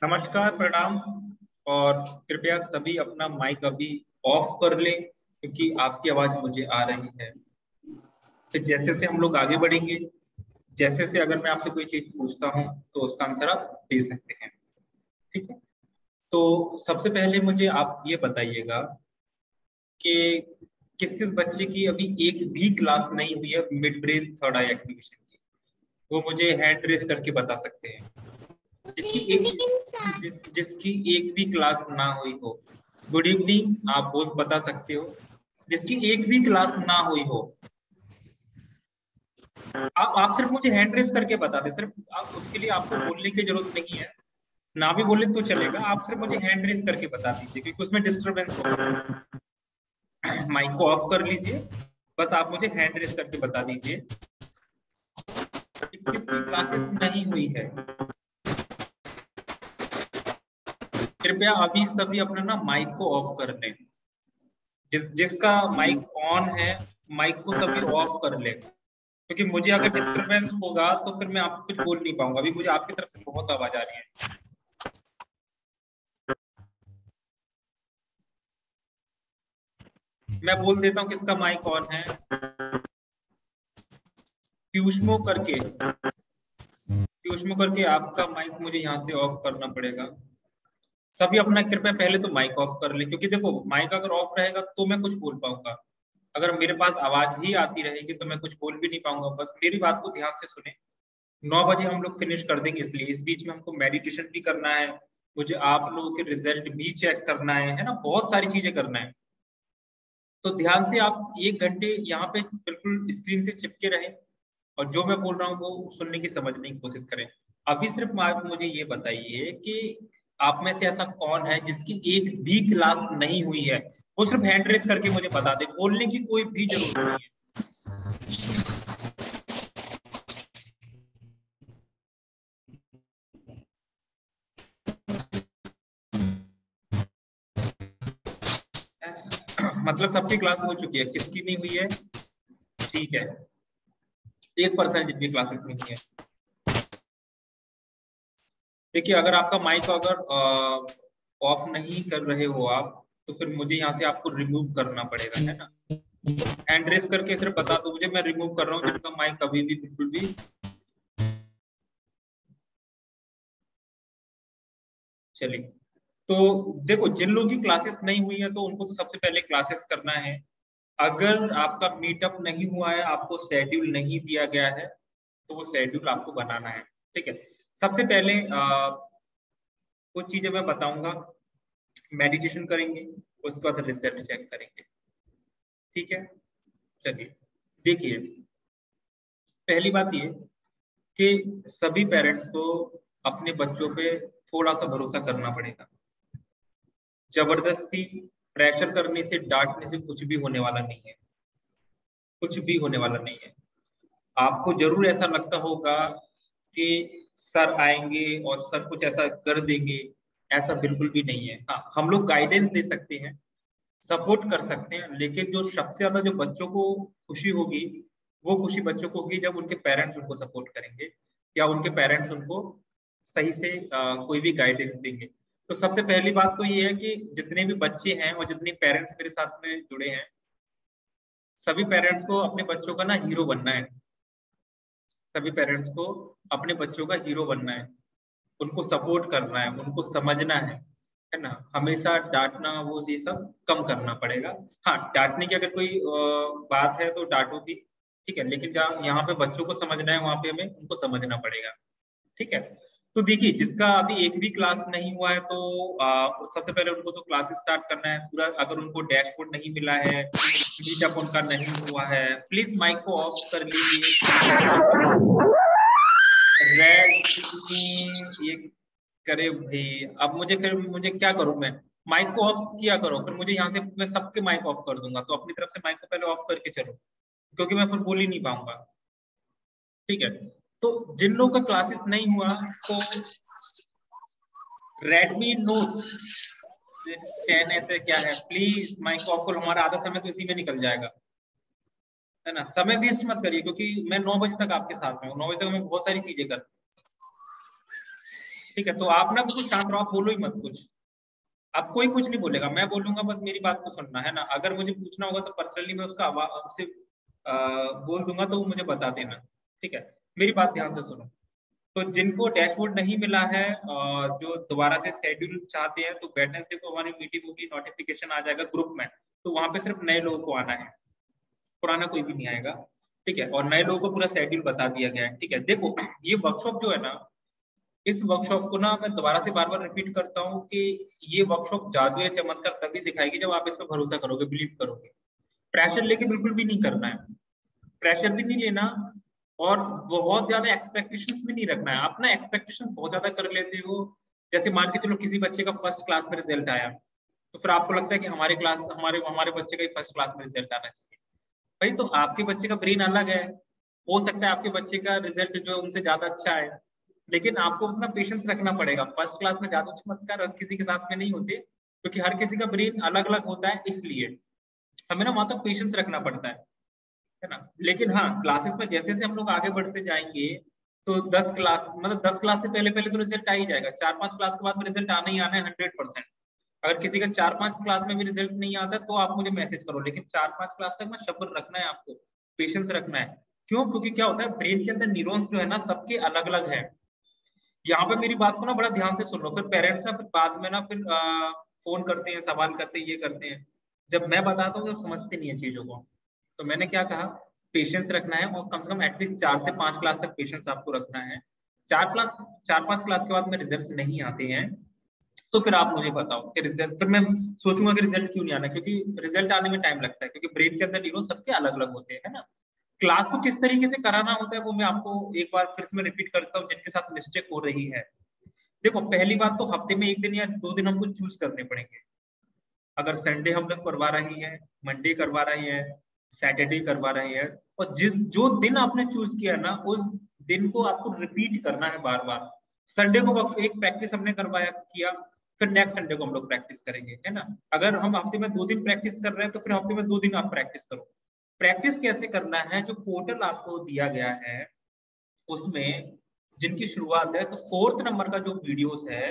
नमस्कार, प्रणाम। और कृपया सभी अपना माइक अभी ऑफ कर लें क्योंकि आपकी आवाज मुझे आ रही है। फिर जैसे जैसे हम लोग आगे बढ़ेंगे, जैसे जैसे अगर मैं आपसे कोई चीज पूछता हूँ तो उसका आंसर आप दे सकते हैं। ठीक है, तो सबसे पहले मुझे आप ये बताइएगा कि किस किस बच्चे की अभी एक भी क्लास नहीं हुई है मिड ब्रेन थर्ड आई एक्टिवेशन की। वो मुझे हैंड रेस करके बता सकते हैं। जिसकी एक भी क्लास ना हुई हो, गुड इवनिंग आप बोल बता सकते हो। जिसकी एक भी क्लास ना हुई हो, आप सिर्फ मुझे हैंड रेस करके बता दे। सिर्फ आप उसके लिए आपको बोलने की जरूरत नहीं है, ना भी बोले तो चलेगा। आप सिर्फ मुझे हैंड रेस करके बता दीजिए क्योंकि उसमें डिस्टरबेंस होगा। माइक को ऑफ कर लीजिए, बस आप मुझे हैंड रेस करके बता दीजिए कि किसकी क्लासेस नहीं हुई है। कृपया अभी सभी अपना ना माइक को ऑफ कर लें। जिसका माइक ऑन है, माइक को सभी ऑफ कर लें क्योंकि मुझे अगर डिस्टरबेंस होगा तो फिर मैं आपको कुछ बोल नहीं पाऊंगा। अभी मुझे आपकी तरफ से बहुत आवाज आ रही है। मैं बोल देता हूँ किसका माइक ऑन है। पीयूषमो करके आपका माइक मुझे यहाँ से ऑफ करना पड़ेगा। सभी अपना कृपया पहले तो माइक ऑफ कर ले क्योंकि देखो, माइक अगर ऑफ रहेगा तो मैं कुछ बोल पाऊंगा। अगर मेरे पास आवाज ही आती रहेगी तो मैं कुछ बोल भी नहीं पाऊंगा। बस मेरी बात को ध्यान से सुने। 9 बजे हम लोग फिनिश कर देंगे, इसलिए इस बीच में हमको मेडिटेशन भी करना है, मुझे आप लोगों के रिजल्ट भी चेक करना है ना, बहुत सारी चीजें करना है। तो ध्यान से आप 1 घंटे यहाँ पे बिल्कुल स्क्रीन से चिपके रहें और जो मैं बोल रहा हूँ वो सुनने की समझने की कोशिश करें। अभी सिर्फ आप मुझे ये बताइए कि आप में से ऐसा कौन है जिसकी एक भी क्लास नहीं हुई है। वो सिर्फ हैंड रेस करके मुझे बता दे, बोलने की कोई भी जरूरत नहीं है। मतलब सबकी क्लास हो चुकी है, किसकी नहीं हुई है? ठीक है, 1% जितनी क्लासेस नहीं हुई है। देखिए, अगर आपका माइक अगर ऑफ नहीं कर रहे हो आप, तो फिर मुझे यहाँ से आपको रिमूव करना पड़ेगा, है ना। हैंड रेस करके सिर्फ बता दो मुझे, मैं रिमूव कर रहा हूँ जिनका माइक कभी भी बिल्कुल भी। चलिए, तो देखो, जिन लोगों की क्लासेस नहीं हुई है तो उनको तो सबसे पहले क्लासेस करना है। अगर आपका मीटअप नहीं हुआ है, आपको शेड्यूल नहीं दिया गया है, तो वो शेड्यूल आपको बनाना है। ठीक है, सबसे पहले कुछ चीजें मैं बताऊंगा, मेडिटेशन करेंगे, उसके बाद रिजल्ट चेक करेंगे। ठीक है, चलिए देखिए, पहली बात ये कि सभी पेरेंट्स को अपने बच्चों पे थोड़ा सा भरोसा करना पड़ेगा। जबरदस्ती प्रेशर करने से, डांटने से कुछ भी होने वाला नहीं है, कुछ भी होने वाला नहीं है। आपको जरूर ऐसा लगता होगा कि सर आएंगे और सर कुछ ऐसा कर देंगे, ऐसा बिल्कुल भी नहीं है। हाँ, हम लोग गाइडेंस दे सकते हैं, सपोर्ट कर सकते हैं, लेकिन जो सबसे ज्यादा जो बच्चों को खुशी होगी, वो खुशी बच्चों को होगी जब उनके पेरेंट्स उनको सपोर्ट करेंगे या उनके पेरेंट्स उनको सही से कोई भी गाइडेंस देंगे। तो सबसे पहली बात तो ये है कि जितने भी बच्चे हैं और जितने पेरेंट्स मेरे साथ में जुड़े हैं, सभी पेरेंट्स को अपने बच्चों का ना हीरो बनना है। सभी पेरेंट्स को अपने बच्चों का हीरो बनना है, उनको सपोर्ट करना है, उनको समझना है ना। हमेशा डांटना वो ये सब कम करना पड़ेगा। हाँ, डांटने की अगर कोई बात है तो डांटो भी, ठीक है, लेकिन जहाँ यहाँ पे बच्चों को समझना है वहां पे हमें उनको समझना पड़ेगा। ठीक है, तो देखिए, जिसका अभी एक भी क्लास नहीं हुआ है तो सबसे पहले उनको तो क्लास स्टार्ट करना है पूरा। अगर उनको डैशबोर्ड नहीं मिला है, मीटअप उनका नहीं हुआ है, प्लीज माइक को ऑफ कर लीजिए। ये करे भाई। अब मुझे फिर मुझे क्या करूं मैं? माइक को ऑफ किया करो, फिर मुझे यहाँ से मैं सबके माइक ऑफ कर दूंगा। तो अपनी तरफ से माइक को पहले ऑफ करके चलो क्योंकि मैं फिर बोल ही नहीं पाऊंगा। ठीक है, तो जिन लोगों का क्लासेस नहीं हुआ तो रेडमी नोट 10 ऐसे क्या है, प्लीज माइक ऑफ करो। हमारा आधा समय तो इसी में निकल जाएगा। है ना। समय वेस्ट मत करिए, क्योंकि मैं 9 बजे तक आपके साथ में हूँ, 9 बजे तक मैं बहुत सारी चीजें कर, ठीक है। तो आप ना बिल्कुल शांत रहो, आप बोलो ही मत कुछ, अब कोई कुछ नहीं बोलेगा, मैं बोलूंगा बस मेरी बात को सुनना है ना। अगर मुझे पूछना होगा तो पर्सनली मैं उसका उससे बोल दूंगा, तो वो मुझे बता देना, ठीक है। मेरी बात ध्यान से सुनो। तो जिनको डैशबोर्ड नहीं मिला है, जो दोबारा से शेड्यूल चाहते हैं, तो वेडनेसडे को हमारी मीटिंग होगी, नोटिफिकेशन आ जाएगा ग्रुप में, तो वहां पे सिर्फ नए लोगों को आना है, पुराना कोई भी नहीं आएगा, ठीक है। और नए लोगों को पूरा शेड्यूल बता दिया गया है, ठीक है। देखो ये वर्कशॉप जो है ना, इस वर्कशॉप को ना मैं दोबारा से बार बार रिपीट करता हूँ कि ये वर्कशॉप जादू या चमत्कार तभी दिखाएगी जब आप इस पर भरोसा करोगे, बिलीव करोगे। प्रेशर लेके बिल्कुल भी नहीं करना है, प्रेशर भी नहीं लेना, और बहुत ज्यादा एक्सपेक्टेशंस भी नहीं रखना है। आप ना एक्सपेक्टेशन बहुत ज्यादा कर लेते हो, जैसे मान के चलो किसी बच्चे का फर्स्ट क्लास में रिजल्ट आया, तो फिर आपको लगता है कि हमारे हमारे बच्चे का ही फर्स्ट क्लास में रिजल्ट आना चाहिए। भाई तो आपके बच्चे का ब्रेन अलग है, हो सकता है आपके बच्चे का रिजल्ट जो है उनसे ज्यादा अच्छा है, लेकिन आपको उतना पेशेंस रखना पड़ेगा। फर्स्ट क्लास में जादू चमत्कार हर किसी के साथ में नहीं होते, क्योंकि हर किसी का ब्रेन अलग अलग होता है, इसलिए हमें ना वहां तक पेशेंस रखना पड़ता है ना। लेकिन हाँ, क्लासेस में जैसे जैसे हम लोग आगे बढ़ते जाएंगे, तो 10 क्लास मतलब 10 क्लास से पहले पहले तो रिजल्ट आ ही जाएगा, 4-5 क्लास के बाद में रिजल्ट आना ही आना है 100%। अगर किसी का 4-5 क्लास में भी रिजल्ट नहीं आता तो आप मुझे मैसेज करो, लेकिन 4-5 क्लास तक ना सब्र रखना है आपको, पेशेंस रखना है। क्यों? क्योंकि क्या होता है, ब्रेन के अंदर न्यूरॉन्स जो है ना सबके अलग अलग है। यहाँ पे मेरी बात को ना बड़ा ध्यान से सुन लो, फिर पेरेंट्स ना फिर बाद में ना फिर फोन करते हैं, सवाल करते हैं, ये करते हैं, जब मैं बताता हूँ जब समझते नहीं है चीजों को। तो मैंने क्या कहा, पेशेंस रखना है, और कम से कम एटलीस्ट 4 से 5 क्लास तक पेशेंस आपको रखना है। 4 क्लास 4-5 क्लास के बाद में रिजल्ट नहीं आते हैं, तो फिर आप मुझे बताओ कि रिजल्ट, फिर मैं सोचूंगा कि रिजल्ट क्यों नहीं आना, क्योंकि रिजल्ट आने में टाइम लगता है, क्योंकि ब्रेन के अंदर न्यूरॉन सबके अलग अलग होते हैं, है ना। क्लास को किस तरीके से कराना होता है वो मैं आपको एक बार फिर से मैं रिपीट करता हूँ, जिनके साथ मिस्टेक हो रही है। देखो पहली बात तो हफ्ते में 1 दिन या 2 दिन हमको चूज करने पड़ेंगे। अगर संडे हम लोग करवा रही है, मंडे करवा रही है, सैटरडे करवा रही है, और जिस जो दिन आपने चूज किया ना उस दिन को आपको रिपीट करना है बार बार। संडे को एक प्रैक्टिस हमने करवाया किया, फिर नेक्स्ट संडे को हम लोग प्रैक्टिस करेंगे, है ना। अगर हम हफ्ते में 2 दिन प्रैक्टिस कर रहे हैं, तो फिर हफ्ते में 2 दिन आप प्रैक्टिस करो। प्रैक्टिस कैसे करना है, जो पोर्टल आपको दिया गया है उसमें जिनकी शुरुआत है, तो 4th नंबर का जो वीडियोस है,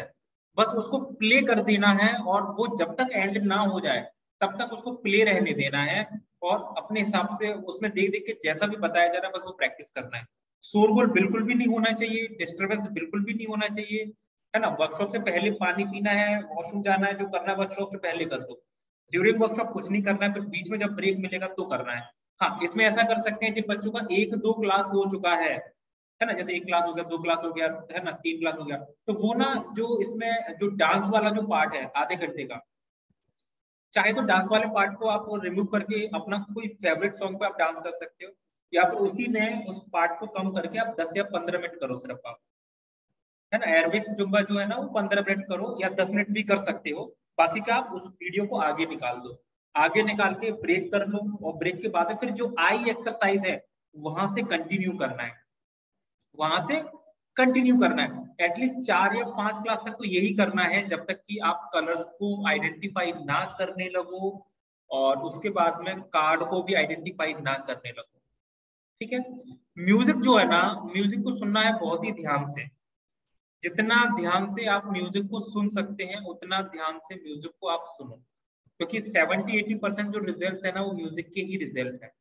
बस उसको प्ले कर देना है, और वो जब तक एंड ना हो जाए तब तक उसको प्ले रहने देना है, और अपने हिसाब से उसमें देख देख के जैसा भी बताया जा रहा है बस वो प्रैक्टिस करना है। शोरगुल बिल्कुल भी नहीं होना चाहिए, डिस्टरबेंस बिल्कुल भी नहीं होना चाहिए, है ना। वर्कशॉप से पहले पानी पीना है, वॉशरूम जाना है, जो करना है वर्कशॉप से पहले कर दो। ड्यूरिंग वर्कशॉप कुछ नहीं करना है, फिर बीच में जब ब्रेक मिलेगा तो करना है। हाँ, इसमें ऐसा कर सकते हैं जिन बच्चों का 1-2 क्लास हो चुका है ना, जैसे 1 क्लास हो गया, 2 क्लास हो गया, है ना, 3 क्लास हो गया, तो वो ना जो इसमें जो डांस वाला जो पार्ट है आधे घंटे का, चाहे तो डांस वाले पार्ट को आप रिमूव करके अपना कोई फेवरेट सॉन्ग पे आप डांस कर सकते हो, या फिर उसी में उस पार्ट को कम करके आप 10 या 15 मिनट करो सिर्फ आप, है ना। एरोबिक्स जुम्बा जो है ना वो 15 मिनट करो, या 10 मिनट भी कर सकते हो। बाकी का आप उस वीडियो को आगे निकाल दो, आगे निकाल के ब्रेक कर लो, और ब्रेक के बाद फिर जो आई एक्सरसाइज है वहां से कंटिन्यू करना है, वहां से कंटिन्यू करना है। एटलीस्ट 4 या 5 क्लास तक तो यही करना है, जब तक कि आप कलर्स को आइडेंटिफाई ना करने लगो, और उसके बाद में कार्ड को भी आइडेंटिफाई ना करने लगो, ठीक है। म्यूजिक जो है ना, म्यूजिक को सुनना है बहुत ही ध्यान से। जितना ध्यान से आप म्यूजिक को सुन सकते हैं उतना ध्यान से म्यूजिक को आप सुनो, क्योंकि 70-80% जो रिजल्ट है ना वो म्यूजिक के ही रिजल्ट है।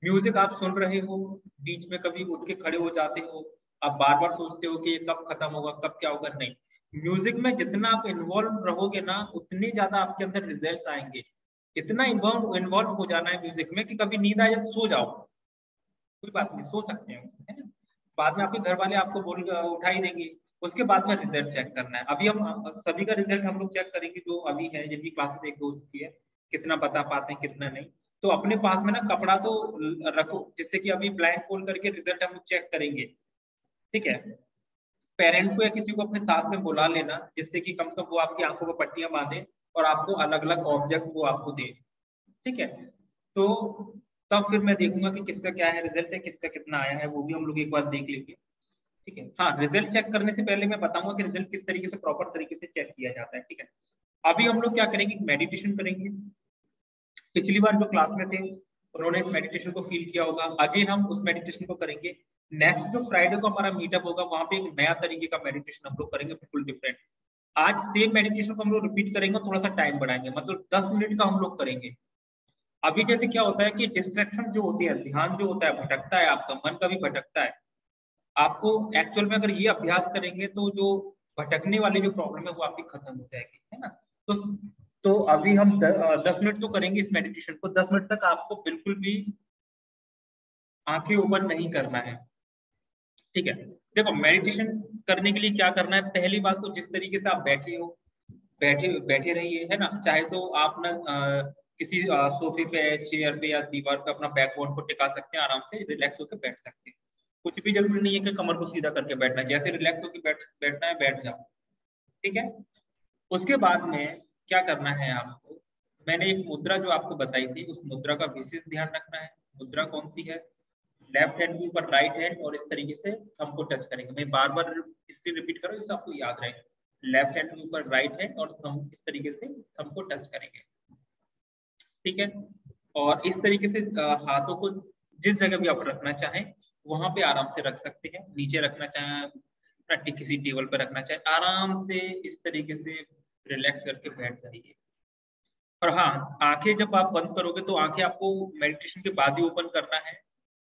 म्यूजिक आप सुन रहे हो, बीच में कभी उठ के खड़े हो जाते हो, आप बार बार सोचते हो कि ये कब खत्म होगा, कब क्या होगा, नहीं। म्यूजिक में जितना आप इन्वॉल्व रहोगे ना उतने ज्यादा आपके अंदर रिजल्ट्स आएंगे। इतना इन्वॉल्व हो जाना है म्यूजिक में कि कभी नींद आ जाए तो सो जाओ, कोई बात नहीं, सो सकते हैं उसमें, है ना। बाद में आपके घर वाले आपको बोल उठा ही देंगे। उसके बाद में रिजल्ट चेक करना है। अभी हम सभी का रिजल्ट हम लोग चेक करेंगे जो अभी है, जिनकी क्लासेस एक हो चुकी है, कितना बता पाते हैं कितना नहीं। तो अपने पास में ना कपड़ा तो रखो, जिससे कि अभी ब्लाइंड फोल्ड करके रिजल्ट हम लोग चेक करेंगे, ठीक है। पेरेंट्स को या किसी को अपने साथ में बुला लेना, जिससे कि कम से कम वो आपकी आंखों पर पट्टियां बांधे और आपको अलग अलग ऑब्जेक्ट वो आपको दे, ठीक है। तो तब फिर मैं देखूंगा कि किसका क्या है रिजल्ट है, किसका कितना आया है, वो भी हम लोग एक बार देख लेंगे, ठीक है। हाँ, रिजल्ट चेक करने से पहले मैं बताऊंगा कि रिजल्ट किस तरीके से प्रॉपर तरीके से चेक किया जाता है, ठीक है। अभी हम लोग क्या करेंगे, मेडिटेशन करेंगे। पिछली बार जो क्लास में थे उन्होंने इस मेडिटेशन को फील किया होगा। अगेन हम उस मेडिटेशन को करेंगे। नेक्स्ट जो फ्राइडे को हमारा मीटअप होगा वहां पे एक नया तरीके का मेडिटेशन हम लोग करेंगे, बिल्कुल डिफरेंट। आज सेम मेडिटेशन को हम लोग रिपीट करेंगे, थोड़ा सा टाइम बढ़ाएंगे, मतलब 10 मिनट का हम लोग करेंगे। अभी जैसे क्या होता है कि डिस्ट्रैक्शन जो होती है, ध्यान जो होता है भटकता है, आपका मन कभी भटकता है। आपको एक्चुअल में अगर ये अभ्यास करेंगे तो जो भटकने वाली जो प्रॉब्लम है वो आपकी खत्म हो जाएगी, है ना। तो अभी हम 10 मिनट तो करेंगे इस मेडिटेशन को। 10 मिनट तक आपको बिल्कुल भी आंखें ओपन नहीं करना है, ठीक है। देखो मेडिटेशन करने के लिए क्या करना है, पहली बात तो जिस तरीके से आप बैठे हो बैठे बैठे रहिए, है ना। चाहे तो आप ना किसी सोफे पे, चेयर पे या दीवार पे अपना बैकबोन को टिका सकते हैं, आराम से रिलैक्स होकर बैठ सकते हैं। कुछ भी जरूरी नहीं है कि कमर को सीधा करके बैठना है, जैसे रिलैक्स होकर बैठना है बैठ जाओ, ठीक है। उसके बाद में क्या करना है आपको, मैंने एक मुद्रा जो आपको बताई थी उस मुद्रा का विशेष ध्यान रखना है। मुद्रा कौन सी है, लेफ्ट हैंड के ऊपर राइट हैंड और इस तरीके से थंब को टच करेंगे। मैं बार बार इसलिए रिपीट कर रहा हूं, इससे आपको याद रहे। लेफ्ट हैंड के ऊपर राइट हैंड और थंब इस तरीके से थंब को टच करेंगे, ठीक है। और इस तरीके से हाथों को जिस जगह भी आप रखना चाहें वहां पे आराम से रख सकते हैं। नीचे रखना चाहें, किसी टेबल पर रखना चाहें, आराम से इस तरीके से रिलैक्स करके बैठ जाइए। और हाँ, आंखें जब आप बंद करोगे तो आंखें आपको मेडिटेशन के बाद ही ओपन करना है।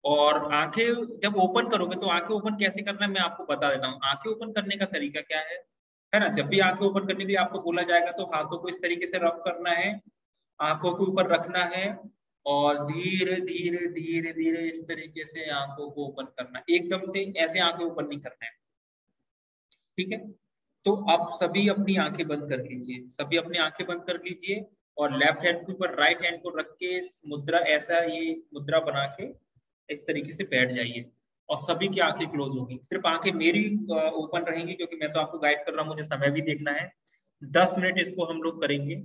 और आंखें जब ओपन करोगे तो आंखें ओपन कैसे करना है मैं आपको बता देता हूँ। आंखें ओपन करने का तरीका क्या है ना। जब भी आंखें ओपन करने के लिए आपको बोला जाएगा तो हाथों को इस तरीके से रब करना है, आंखों के ऊपर रखना है और धीरे धीरे धीरे धीरे इस तरीके से आंखों को ओपन करना है। एकदम से ऐसे आंखें ओपन नहीं करना है, ठीक है। तो आप सभी अपनी आंखें बंद कर लीजिए, सभी अपनी आंखें बंद कर लीजिए और लेफ्ट हैंड के ऊपर राइट हैंड को रख के इस मुद्रा, ऐसा ये मुद्रा बना के इस तरीके से बैठ जाइए और सभी की आंखें क्लोज होगी। सिर्फ आंखें मेरी ओपन रहेंगी क्योंकि मैं तो आपको गाइड कर रहा हूँ, मुझे समय भी देखना है। 10 मिनट इसको हम लोग करेंगे,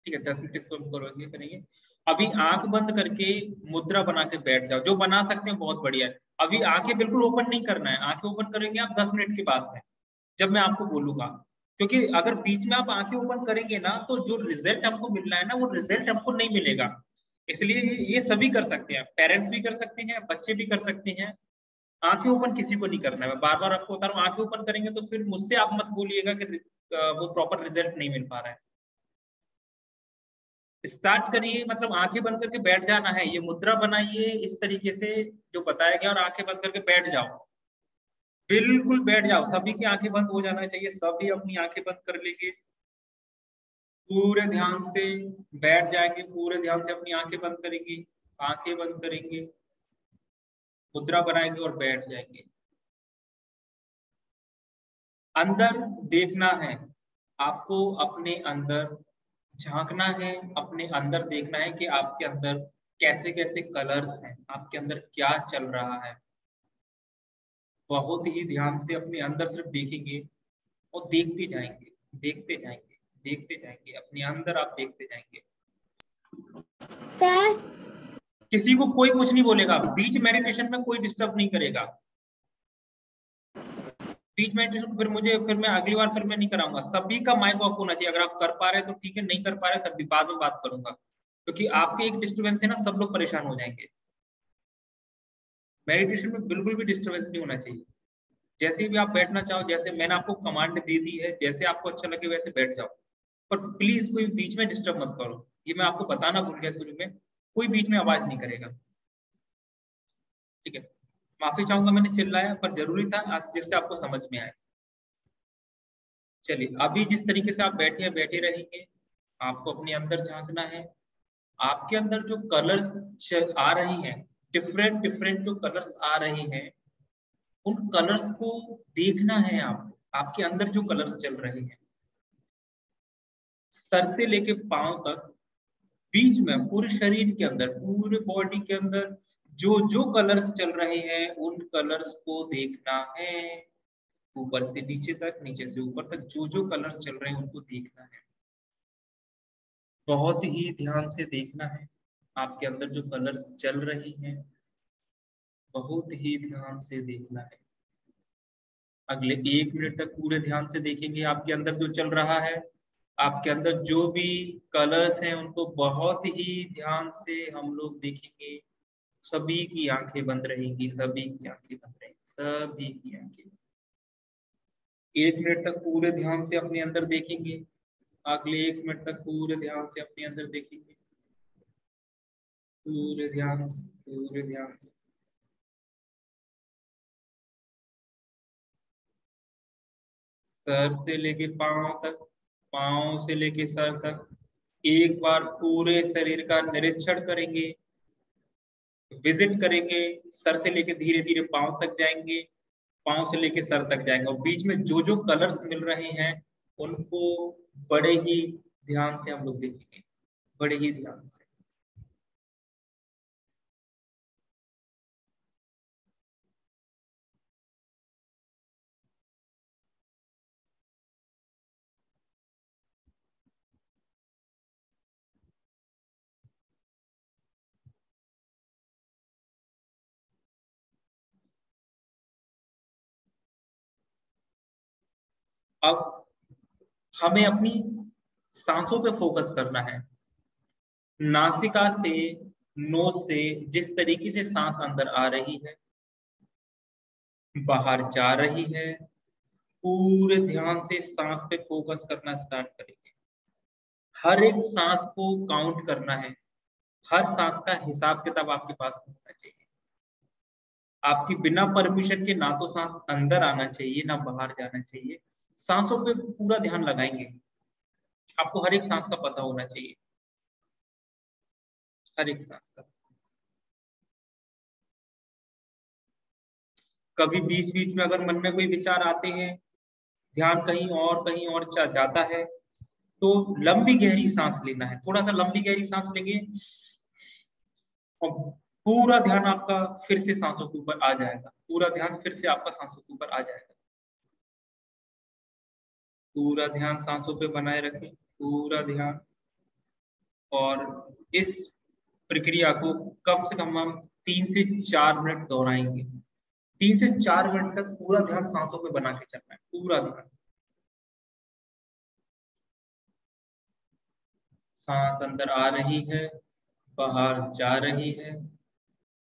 ठीक है। 10 मिनट इसको हम करेंगे। अभी आंख बंद करके मुद्रा बना के बैठ जाओ, जो बना सकते हैं बहुत बढ़िया है। अभी आंखें बिल्कुल ओपन नहीं करना है, आंखें ओपन करेंगे आप 10 मिनट के बाद में जब मैं आपको बोलूंगा। क्योंकि अगर बीच में आप आंखें ओपन करेंगे ना तो जो रिजल्ट हमको मिलना है ना वो रिजल्ट हमको नहीं मिलेगा। इसलिए ये सभी कर सकते हैं, पेरेंट्स भी कर सकते हैं, बच्चे भी कर सकते हैं। आंखें ओपन किसी को नहीं करना है, मैं बार बार आपको बता रहा हूँ। आंखें ओपन करेंगे तो फिर मुझसे आप मत बोलिएगा कि वो प्रॉपर रिजल्ट नहीं मिल पा रहा है। स्टार्ट करिए, मतलब आंखें बंद करके बैठ जाना है, ये मुद्रा बनाइए इस तरीके से जो बताया गया और आंखें बंद करके बैठ जाओ, बिल्कुल बैठ जाओ। सभी की आंखें बंद हो जाना चाहिए, सभी अपनी आंखें बंद कर लेंगे, पूरे ध्यान से बैठ जाएंगे, पूरे ध्यान से अपनी आंखें बंद करेंगे, आंखें बंद करेंगे, मुद्रा बनाएंगे और बैठ जाएंगे। अंदर देखना है आपको, अपने अंदर झांकना है, अपने अंदर देखना है कि आपके अंदर कैसे कैसे कलर्स हैं, आपके अंदर क्या चल रहा है। बहुत ही ध्यान से अपने अंदर सिर्फ देखेंगे और देखते जाएंगे, देखते जाएंगे, देखते जाएंगे, अपने अंदर आप देखते जाएंगे। सर किसी को कोई कुछ नहीं बोलेगा, बीच मेडिटेशन में कोई डिस्टर्ब नहीं करेगा। बीच मेडिटेशन फिर मैं अगली बार फिर मैं नहीं कराऊंगा। सभी का माइक ऑफ होना चाहिए। अगर आप कर पा रहे तो ठीक है, नहीं कर पा रहे तब भी बाद में बात करूंगा, क्योंकि आपके एक डिस्टर्बेंस है ना, सब लोग परेशान हो जाएंगे। मेडिटेशन में बिल्कुल भी डिस्टर्बेंस नहीं होना चाहिए। जैसे भी आप बैठना चाहो, जैसे मैंने आपको कमांड दे दी है, जैसे आपको अच्छा लगे वैसे बैठ जाओ, पर प्लीज कोई बीच में डिस्टर्ब मत करो। ये मैं आपको बताना भूल गया शुरू में, कोई बीच में आवाज नहीं करेगा, ठीक है। माफी चाहूंगा मैंने चिल्लाया, पर जरूरी था जिससे आपको समझ में आए। चलिए, अभी जिस तरीके से आप बैठे हैं बैठे रहेंगे, आपको अपने अंदर झांकना है। आपके अंदर जो कलर्स आ रही हैं, डिफरेंट डिफरेंट जो कलर्स आ रही हैं, उन कलर्स को देखना है आपको। आपके अंदर जो कलर्स चल रहे हैं सर से लेके पांव तक, बीच में पूरे शरीर के अंदर, पूरे बॉडी के अंदर जो जो कलर्स चल रहे हैं उन कलर्स को देखना है। ऊपर से नीचे तक, नीचे से ऊपर तक जो जो कलर्स चल रहे हैं उनको देखना है। बहुत ही ध्यान से देखना है आपके अंदर जो कलर्स चल रही हैं, बहुत ही ध्यान से देखना है। अगले 1 मिनट तक पूरे ध्यान से देखेंगे आपके अंदर जो चल रहा है। आपके अंदर जो भी कलर्स हैं उनको बहुत ही ध्यान से हम लोग देखेंगे। सभी की आंखें बंद रहेंगी, सभी की आंखें बंद रहेंगी, सभी की आंखें। 1 मिनट तक पूरे ध्यान से अपने अंदर देखेंगे। अगले 1 मिनट तक पूरे ध्यान से अपने अंदर देखेंगे, पूरे ध्यान से, पूरे ध्यान से। सर से लेके पांव तक, पांव से लेके सर तक एक बार पूरे शरीर का निरीक्षण करेंगे, विजिट करेंगे। सर से लेके धीरे धीरे पांव तक जाएंगे, पांव से लेके सर तक जाएंगे, और बीच में जो जो कलर्स मिल रहे हैं उनको बड़े ही ध्यान से हम लोग देखेंगे, बड़े ही ध्यान से। अब हमें अपनी सांसों पे फोकस करना है। नासिका से, नोज से जिस तरीके से सांस अंदर आ रही है, बाहर जा रही है, पूरे ध्यान से सांस पे फोकस करना स्टार्ट करेंगे। हर एक सांस को काउंट करना है, हर सांस का हिसाब किताब आपके पास होना चाहिए। आपकी बिना परमिशन के ना तो सांस अंदर आना चाहिए ना बाहर जाना चाहिए। सांसों पे पूरा ध्यान लगाएंगे, आपको हर एक सांस का पता होना चाहिए, हर एक सांस का। कभी बीच बीच में अगर मन में कोई विचार आते हैं, ध्यान कहीं और जाता है, तो लंबी गहरी सांस लेना है। थोड़ा सा लंबी गहरी सांस लेंगे और पूरा ध्यान आपका फिर से सांसों के ऊपर आ जाएगा, पूरा ध्यान फिर से आपका सांसों के ऊपर आ जाएगा। पूरा ध्यान सांसों पे बनाए रखें, पूरा ध्यान। और इस प्रक्रिया को कम से कम हम 3 से 4 मिनट दोहराएंगे। 3 से 4 मिनट तक पूरा ध्यान सांसों पे बना के चलना है, पूरा ध्यान। सांस अंदर आ रही है, बाहर जा रही है,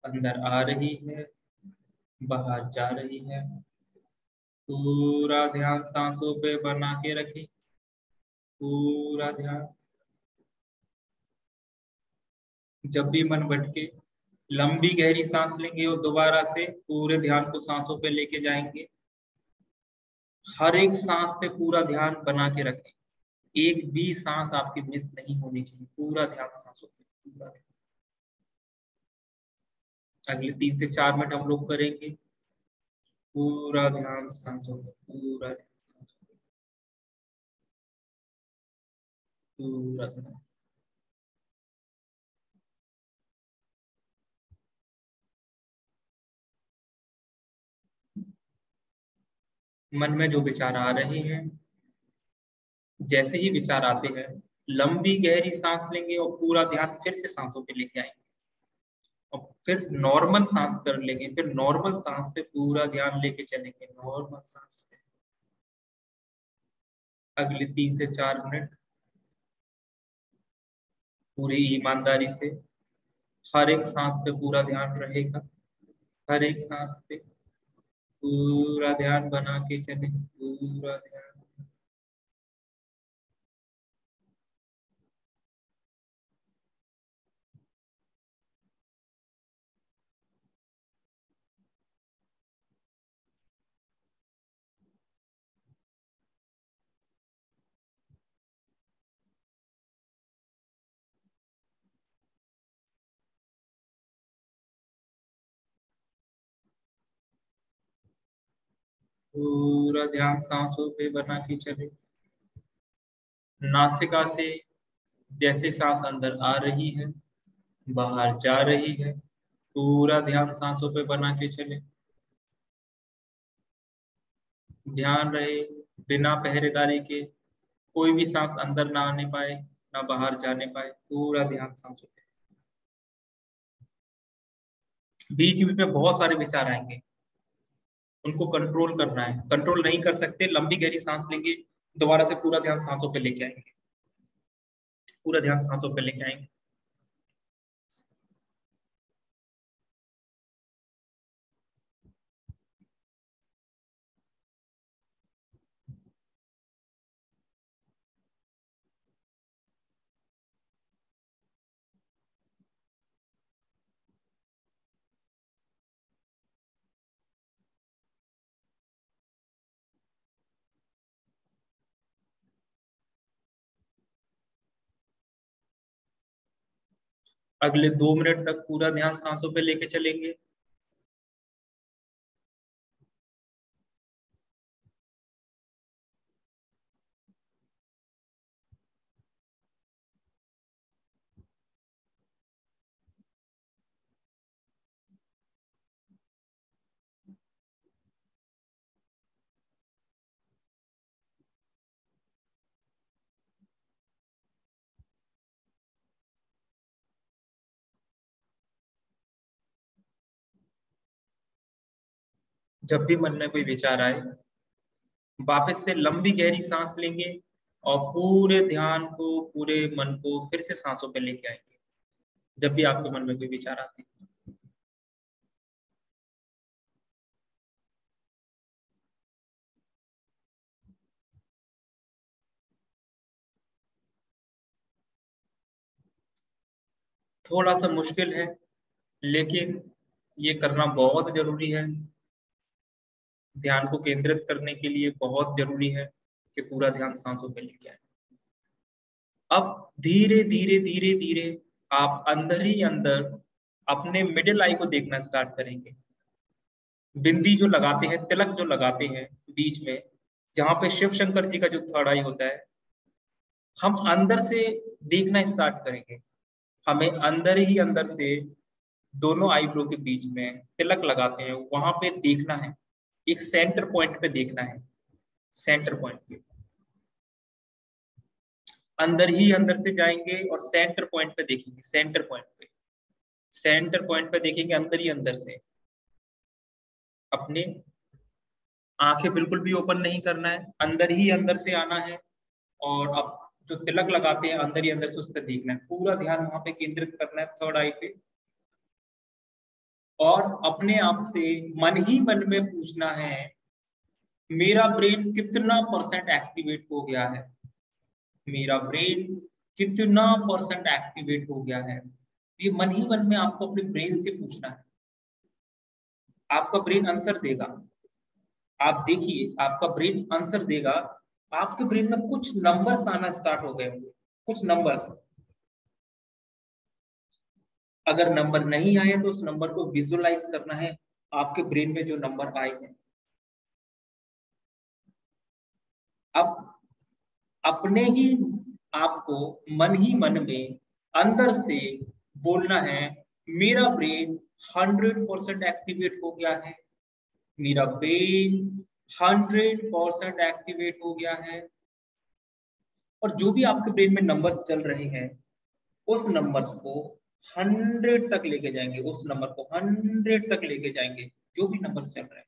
अंदर आ रही है, बाहर जा रही है। पूरा ध्यान सांसों पे बना के रखें, पूरा ध्यान। जब भी मन भटके लंबी गहरी सांस लेंगे और दोबारा से पूरे ध्यान को सांसों पे लेके जाएंगे। हर एक सांस पे पूरा ध्यान बना के रखें, एक भी सांस आपकी मिस नहीं होनी चाहिए, पूरा ध्यान सांसों पे, पूरा ध्यान। अगले 3 से 4 मिनट हम लोग करेंगे, पूरा ध्यान सांसों पे, पूरा ध्यान सांसों पे, पूरा ध्यान। मन में जो विचार आ रहे हैं, जैसे ही विचार आते हैं लंबी गहरी सांस लेंगे और पूरा ध्यान फिर से सांसों पे लेके आएंगे, और फिर नॉर्मल सांस कर लेंगे, फिर नॉर्मल सांस पे पूरा ध्यान लेके चलेंगे, नॉर्मल सांस पे। अगले 3 से 4 मिनट पूरी ईमानदारी से हर एक सांस पे पूरा ध्यान रहेगा, हर एक सांस पे पूरा ध्यान बना के चले, पूरा ध्यान। पूरा ध्यान सांसों पे बना के चले। नासिका से जैसे सांस अंदर आ रही है, बाहर जा रही है, पूरा ध्यान सांसों पे बना के चले। ध्यान रहे बिना पहरेदारी के कोई भी सांस अंदर ना आने पाए ना बाहर जाने पाए, पूरा ध्यान सांसों पे। बीच बीच में बहुत सारे विचार आएंगे, उनको कंट्रोल करना है। कंट्रोल नहीं कर सकते, लंबी गहरी सांस लेंगे, दोबारा से पूरा ध्यान सांसों पे लेके आएंगे। पूरा ध्यान सांसों पे लेके आएंगे। अगले 2 मिनट तक पूरा ध्यान सांसों पे लेके चलेंगे। जब भी मन में कोई विचार आए, वापस से लंबी गहरी सांस लेंगे और पूरे ध्यान को, पूरे मन को फिर से सांसों पे लेके आएंगे जब भी आपके मन में कोई विचार आते हैं। थोड़ा सा मुश्किल है, लेकिन ये करना बहुत जरूरी है। ध्यान को केंद्रित करने के लिए बहुत जरूरी है कि पूरा ध्यान सांसों पे लेके आए। अब धीरे धीरे धीरे धीरे आप अंदर ही अंदर अपने मिडिल आई को देखना स्टार्ट करेंगे। बिंदी जो लगाते हैं, तिलक जो लगाते हैं बीच में, जहां पे शिव शंकर जी का जो थर्ड आई होता है, हम अंदर से देखना स्टार्ट करेंगे। हमें अंदर ही अंदर से दोनों आईब्रो के बीच में तिलक लगाते हैं, वहां पे देखना है, एक सेंटर पॉइंट पे देखना है। सेंटर पॉइंट पे अंदर ही अंदर से जाएंगे और सेंटर पॉइंट पे देखेंगे। सेंटर पॉइंट पे, सेंटर पॉइंट पे देखेंगे अंदर ही अंदर से। अपने आंखें बिल्कुल भी ओपन नहीं करना है, अंदर ही अंदर से आना है और अब जो तिलक लगाते हैं अंदर ही अंदर से उस पर देखना है। पूरा ध्यान वहां पे केंद्रित करना है, थर्ड आई पे। और अपने आप से मन ही मन में पूछना है, मेरा ब्रेन कितना परसेंट एक्टिवेट हो गया है? मेरा ब्रेन कितना परसेंट एक्टिवेट हो गया है? ये मन ही मन में आपको अपने ब्रेन से पूछना है। आपका ब्रेन आंसर देगा। आप देखिए, आपका ब्रेन आंसर देगा। आपके ब्रेन में कुछ नंबर्स आना स्टार्ट हो गए होंगे, कुछ नंबर्स। अगर नंबर नहीं आए तो उस नंबर को विजुअलाइज करना है, आपके ब्रेन में जो नंबर आए हैं। अब अपने ही आपको मन ही मन में अंदर से बोलना है, मेरा ब्रेन 100% एक्टिवेट हो गया है। मेरा ब्रेन 100% एक्टिवेट हो गया है। और जो भी आपके ब्रेन में नंबर्स चल रहे हैं, उस नंबर्स को 100 तक लेके जाएंगे। उस नंबर को 100 तक लेके जाएंगे, जो भी नंबर्स चल रहे हैं।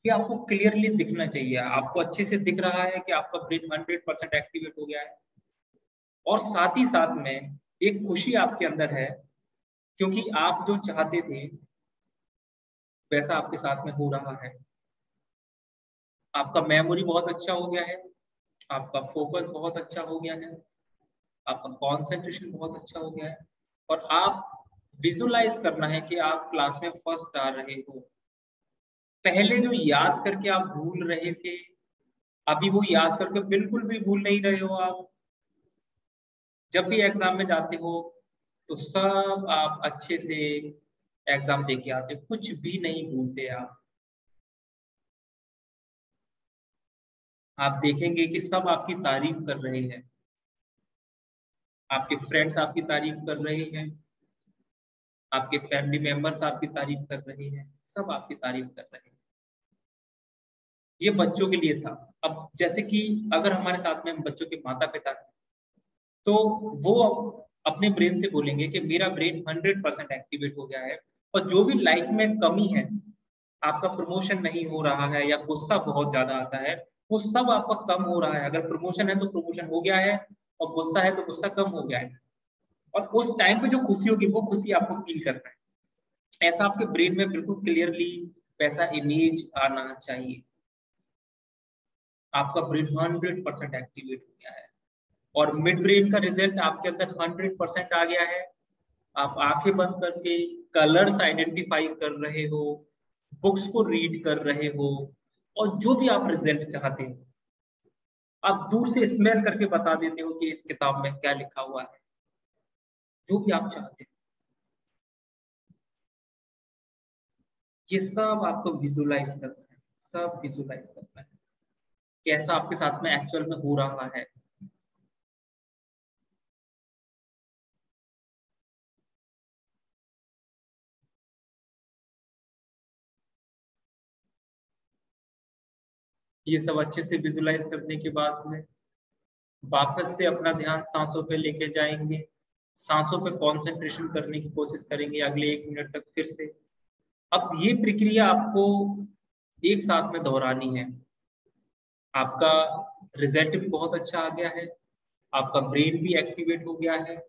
ये आपको क्लियरली दिखना चाहिए। आपको अच्छे से दिख रहा है कि आपका ब्रेन 100% एक्टिवेट हो गया है। और साथ ही साथ में एक खुशी आपके अंदर है, क्योंकि आप जो चाहते थे वैसा आपके साथ में हो रहा है। आपका मेमोरी बहुत अच्छा हो गया है, आपका फोकस बहुत अच्छा हो गया है, आपका कंसंट्रेशन बहुत अच्छा हो गया है। और आप विजुलाइज करना है कि आप क्लास में फर्स्ट आ रहे हो। पहले जो याद करके आप भूल रहे थे, अभी वो याद करके बिल्कुल भी भूल नहीं रहे हो। आप जब भी एग्जाम में जाते हो तो सब आप अच्छे से एग्जाम दे के आते हो, कुछ भी नहीं भूलते आप देखेंगे कि सब आपकी तारीफ कर रहे हैं। आपके फ्रेंड्स आपकी तारीफ कर रहे हैं, आपके फैमिली मेंबर्स आपकी तारीफ कर रहे हैं, सब आपकी तारीफ कर रहे हैं। ये बच्चों के लिए था। अब जैसे कि अगर हमारे साथ में बच्चों के माता पिता हैं, तो वो अपने ब्रेन से बोलेंगे कि मेरा ब्रेन 100% एक्टिवेट हो गया है। और जो भी लाइफ में कमी है, आपका प्रमोशन नहीं हो रहा है या गुस्सा बहुत ज्यादा आता है, वो सब आपका कम हो रहा है। अगर प्रमोशन है तो प्रमोशन हो गया है, और गुस्सा है तो गुस्सा कम हो गया है, और उस टाइम पे जो खुशी होगी वो खुशी आपको फील करना है। ऐसा आपके ब्रेन में बिल्कुल क्लियरली वैसा इमेज आना चाहिए। आपका ब्रेन 100% एक्टिवेट हो गया है, और मिड ब्रेन का रिजल्ट आपके अंदर 100% आ गया है। आप आंखें बंद करके कलर्स आइडेंटिफाई कर रहे हो, बुक्स को रीड कर रहे हो, और जो भी आप रिजल्ट चाहते हो आप दूर से स्मेल करके बता देते हो कि इस किताब में क्या लिखा हुआ है, जो भी आप चाहते हो। ये सब आपको विजुलाइज करना है, सब विजुलाइज करना है कैसा आपके साथ में एक्चुअल में हो रहा है। ये सब अच्छे से विजुलाइज करने के बाद में वापस से अपना ध्यान सांसों पे लेके जाएंगे, सांसों पे कंसंट्रेशन करने की कोशिश करेंगे अगले 1 मिनट तक फिर से। अब ये प्रक्रिया आपको एक साथ में दोहरानी है। आपका रिजल्ट भी बहुत अच्छा आ गया है, आपका ब्रेन भी एक्टिवेट हो गया है,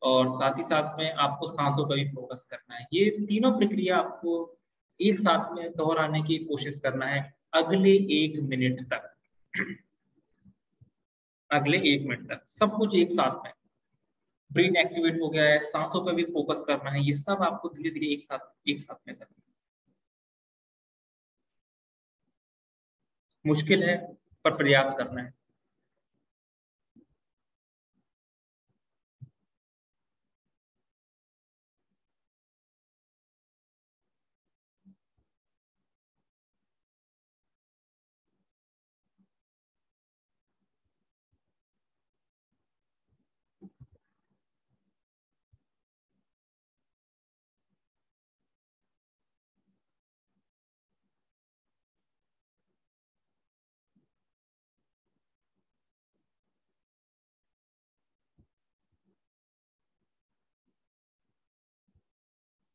और साथ ही साथ में आपको सांसों पर भी फोकस करना है। ये तीनों प्रक्रिया आपको एक साथ में दोहराने की कोशिश करना है अगले 1 मिनट तक। अगले 1 मिनट तक सब कुछ एक साथ में, ब्रेन एक्टिवेट हो गया है, सांसों पर भी फोकस करना है, ये सब आपको धीरे धीरे एक साथ में करना है। मुश्किल है पर प्रयास करना है।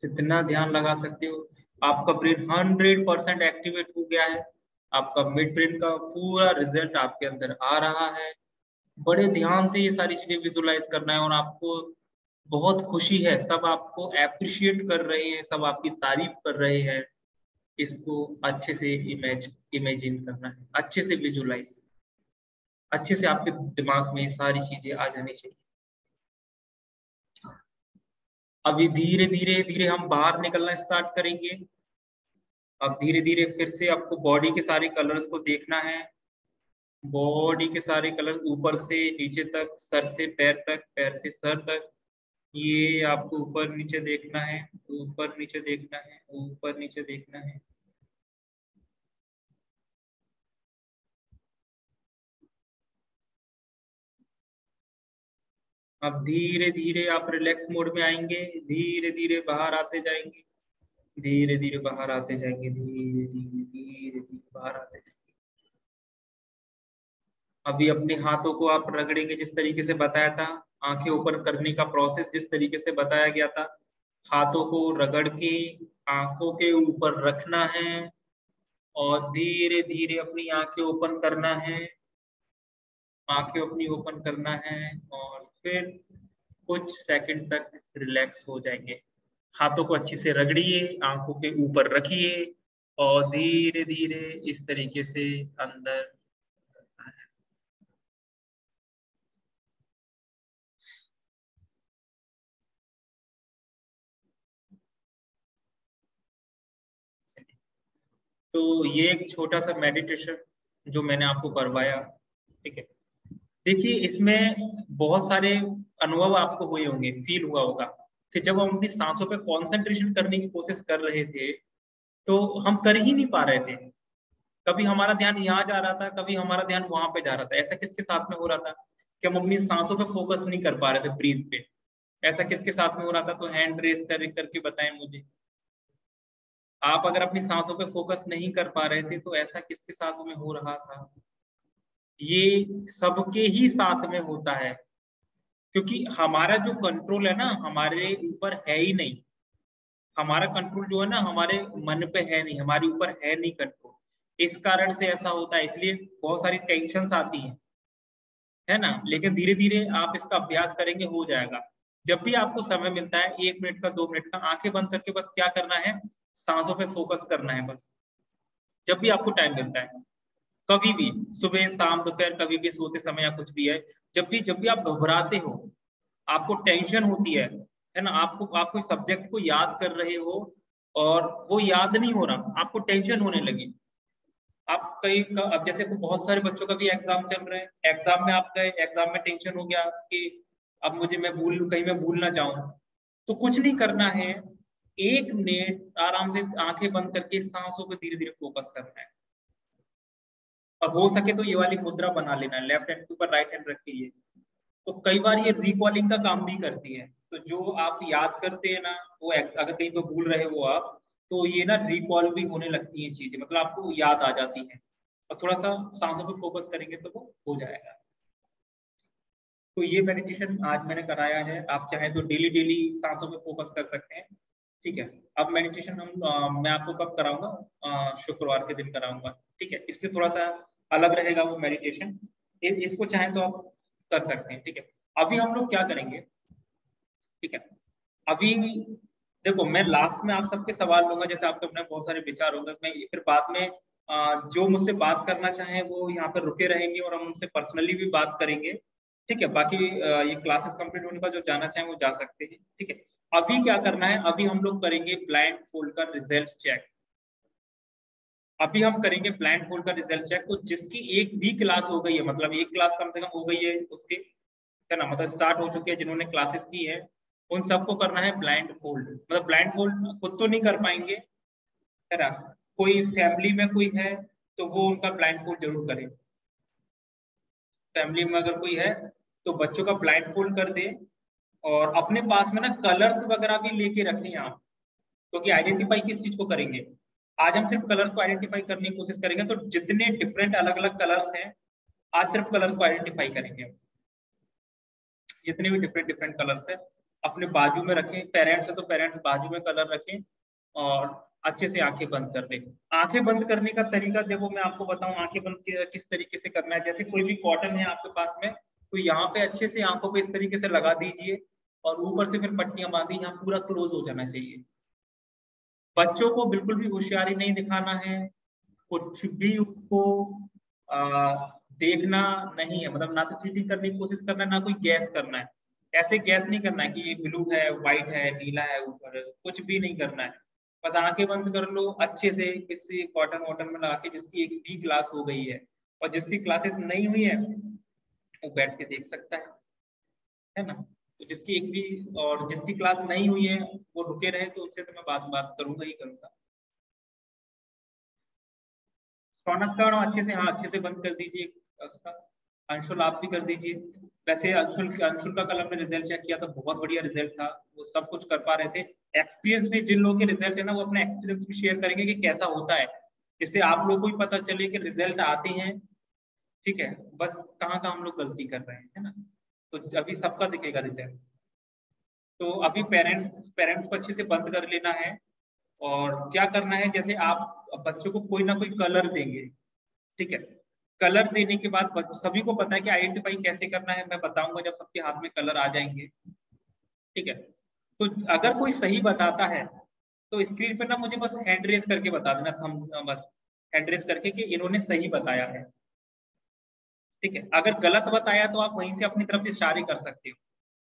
जितना ध्यान लगा सकते हो, आपका ब्रेन 100% एक्टिवेट हो गया है, आपका मिड ब्रेन का पूरा रिजल्ट आपके अंदर आ रहा है। बड़े ध्यान से ये सारी चीजें विजुलाइज करना है, और आपको बहुत खुशी है, सब आपको अप्रिशिएट कर रहे हैं, सब आपकी तारीफ कर रहे हैं। इसको अच्छे से इमेजिन करना है, अच्छे से विजुलाइज, अच्छे से आपके दिमाग में ये सारी चीजें आ जानी चाहिए। अभी धीरे धीरे धीरे हम बाहर निकलना स्टार्ट करेंगे। अब धीरे धीरे फिर से आपको बॉडी के सारे कलर्स को देखना है, बॉडी के सारे कलर ऊपर से नीचे तक, सर से पैर तक, पैर से सर तक। ये आपको ऊपर नीचे देखना है, ऊपर नीचे देखना है, ऊपर नीचे देखना है। अब धीरे धीरे आप रिलैक्स मोड में आएंगे, धीरे धीरे बाहर आते जाएंगे, धीरे धीरे बाहर आते जाएंगे, धीरे धीरे धीरे धीरे बाहर आते जाएंगे। अभी अपने हाथों को आप रगड़ेंगे जिस तरीके से बताया था, आंखें ऊपर करने का प्रोसेस जिस तरीके से बताया गया था। हाथों को रगड़ के आंखों के ऊपर रखना है, और धीरे धीरे अपनी आंखें ओपन करना है, आंखें अपनी ओपन करना है, और फिर कुछ सेकंड तक रिलैक्स हो जाएंगे। हाथों को अच्छे से रगड़िए, आंखों के ऊपर रखिए, और धीरे धीरे इस तरीके से अंदर। तो ये एक छोटा सा मेडिटेशन जो मैंने आपको करवाया, ठीक है। देखिए इसमें बहुत सारे अनुभव आपको हुए होंगे, फील हुआ होगा कि जब हम अपनी सांसों पे कंसंट्रेशन करने की कोशिश कर रहे थे तो हम कर ही नहीं पा रहे थे। कभी हमारा ध्यान यहाँ जा रहा था, कभी हमारा ध्यान वहां पे जा रहा था। ऐसा किसके साथ में हो रहा था कि हम अपनी सांसों पे फोकस नहीं कर पा रहे थे, ब्रीथ पे? ऐसा किसके साथ में हो रहा था? तो हैंड रेस करके बताएं मुझे। आप अगर अपनी सांसों पे फोकस नहीं कर पा रहे थे तो ऐसा किसके साथ में हो रहा था? ये सबके ही साथ में होता है, क्योंकि हमारा जो कंट्रोल है ना हमारे ऊपर है ही नहीं। हमारा कंट्रोल जो है ना हमारे मन पे है नहीं, हमारे ऊपर है नहीं कंट्रोल। इस कारण से ऐसा होता है, इसलिए बहुत सारी टेंशन्स आती हैं, है ना। लेकिन धीरे धीरे आप इसका अभ्यास करेंगे, हो जाएगा। जब भी आपको समय मिलता है, 1 मिनट का, 2 मिनट का, आंखें बंद करके बस क्या करना है, सांसों पे फोकस करना है बस। जब भी आपको टाइम मिलता है, कभी भी, सुबह शाम दोपहर, कभी भी, सोते समय या कुछ भी है, जब भी आप घबराते हो, आपको टेंशन होती है ना, आप कोई सब्जेक्ट को याद कर रहे हो और वो याद नहीं हो रहा, आपको टेंशन होने लगी, आप कहीं अब जैसे बहुत सारे बच्चों का भी एग्जाम चल रहे हैं, एग्जाम में आप गए, एग्जाम में टेंशन हो गया कि अब मुझे कहीं मैं भूल ना जाऊं, तो कुछ नहीं करना है, 1 मिनट आराम से आंखें बंद करके सांसों पे धीरे धीरे फोकस करना है। और हो सके तो ये वाली मुद्रा बना लेना है, लेफ्ट हैंड के ऊपर राइट हैंड रख के, ये तो कई बार ये रिकॉलिंग का काम भी करती है। तो जो आप याद करते हैं ना, वो अगर कहीं पे भूल रहे हो आप, तो ये ना रिकॉल भी होने लगती है चीजें, मतलब आपको याद आ जाती है, और थोड़ा सा सांसों पे फोकस करेंगे तो वो हो जाएगा। तो ये मेडिटेशन आज मैंने कराया है, आप चाहे तो डेली डेली सांसों पे फोकस कर सकते हैं। ठीक है, अब मेडिटेशन मैं आपको कब कराऊंगा, शुक्रवार के दिन कराऊंगा। ठीक है, इससे थोड़ा सा अलग रहेगा वो मेडिटेशन, इसको चाहे तो आप कर सकते हैं। ठीक है, अभी हम लोग क्या करेंगे, ठीक है, अभी देखो मैं लास्ट में आप सबके सवाल लूंगा, जैसे आपके अपने बहुत सारे विचार होंगे, मैं फिर बाद में जो मुझसे बात करना चाहे वो यहाँ पर रुके रहेंगे और हम उनसे पर्सनली भी बात करेंगे। ठीक है, बाकी ये क्लासेस कंप्लीट होने का जो जाना चाहे वो जा सकते हैं। ठीक है, अभी क्या करना है, अभी हम लोग करेंगे ब्लाइंड फोल्ड का रिजल्ट चेक। अभी हम करेंगे ब्लाइंड फोल्ड का रिजल्ट चेक, तो जिसकी एक भी क्लास हो गई है, मतलब एक क्लास कम से कम हो गई है उसके, है ना, मतलब स्टार्ट हो चुके हैं जिन्होंने क्लासेस की है, उन सबको करना है ब्लाइंड फोल्ड। मतलब ब्लाइंड फोल्ड खुद तो नहीं कर पाएंगे, है ना, कोई फैमिली में कोई है तो वो उनका ब्लाइंड फोल्ड जरूर करे। फैमिली में अगर कोई है तो बच्चों का ब्लाइंड फोल्ड कर दे, और अपने पास में ना कलर्स वगैरह भी लेके रखें यहाँ, क्योंकि आइडेंटिफाई किस चीज को करेंगे, आज हम सिर्फ कलर्स को आइडेंटिफाई करने की कोशिश करेंगे, तो जितने डिफरेंट अलग अलग कलर्स हैं, आज सिर्फ कलर्स को आइडेंटिफाई करेंगे। जितने भी डिफरेंट डिफरेंट कलर्स है अपने बाजू में रखें, पेरेंट्स है तो पेरेंट्स बाजू में कलर रखें, और अच्छे से आंखें बंद कर दें। आंखें बंद करने का तरीका देखो मैं आपको बताऊं, आंखें बंद किस तरीके से करना है। जैसे कोई भी कॉटन है आपके पास में, तो यहाँ पे अच्छे से आंखों पे इस तरीके से लगा दीजिए, और ऊपर से फिर पट्टियां बांधी, यहाँ पूरा क्लोज हो जाना चाहिए। बच्चों को बिल्कुल भी होशियारी नहीं दिखाना है, कुछ भी उसको देखना नहीं है, मतलब ना तो चीटिंग करने की कोशिश करना है, ना कोई गैस करना है। ऐसे गैस नहीं करना है कि ये ब्लू है, व्हाइट है, नीला है, ऊपर कुछ भी नहीं करना है। बस आंखें बंद कर लो अच्छे से, किसी कॉटन वॉटन में लगा के, जिसकी एक भी क्लास हो गई है, और जिसकी क्लासेस नहीं हुई है वो बैठ के देख सकता है ना। तो जिसकी एक भी और जिसकी क्लास नहीं हुई है वो रुके रहे, तो उनसे तो मैं बात करूंगा ही करूंगा। रौनक का अच्छे से, हाँ अच्छे से बंद कर दीजिए उसका। अंशुल आप भी कर दीजिए। वैसे अंशुल का कल हमने रिजल्ट चेक किया था, बहुत बढ़िया रिजल्ट था, वो सब कुछ कर पा रहे थे। एक्सपीरियंस भी, जिन लोगों के रिजल्ट है ना, वो अपना एक्सपीरियंस भी शेयर करेंगे कि कैसा होता है, जिससे आप लोगों को भी पता चले कि रिजल्ट आते हैं। ठीक है, बस कहाँ कहाँ हम लोग गलती कर रहे हैं, है ना। तो अभी सबका दिखेगा रिजल्ट। तो अभी पेरेंट्स पेरेंट्स को अच्छे से बंद कर लेना है, और क्या करना है, जैसे आप बच्चों को कोई ना कोई कलर देंगे। ठीक है, कलर देने के बाद सभी को पता है कि आइडेंटिफाई कैसे करना है, मैं बताऊंगा जब सबके हाथ में कलर आ जाएंगे। ठीक है, तो अगर कोई सही बताता है तो स्क्रीन पे ना मुझे बस हैंड रेस करके बता देना, थम्स, बस हैंड रेस करके कि इन्होंने सही बताया है। ठीक है, अगर गलत बताया तो आप वहीं से अपनी तरफ से इशारे कर सकते हो,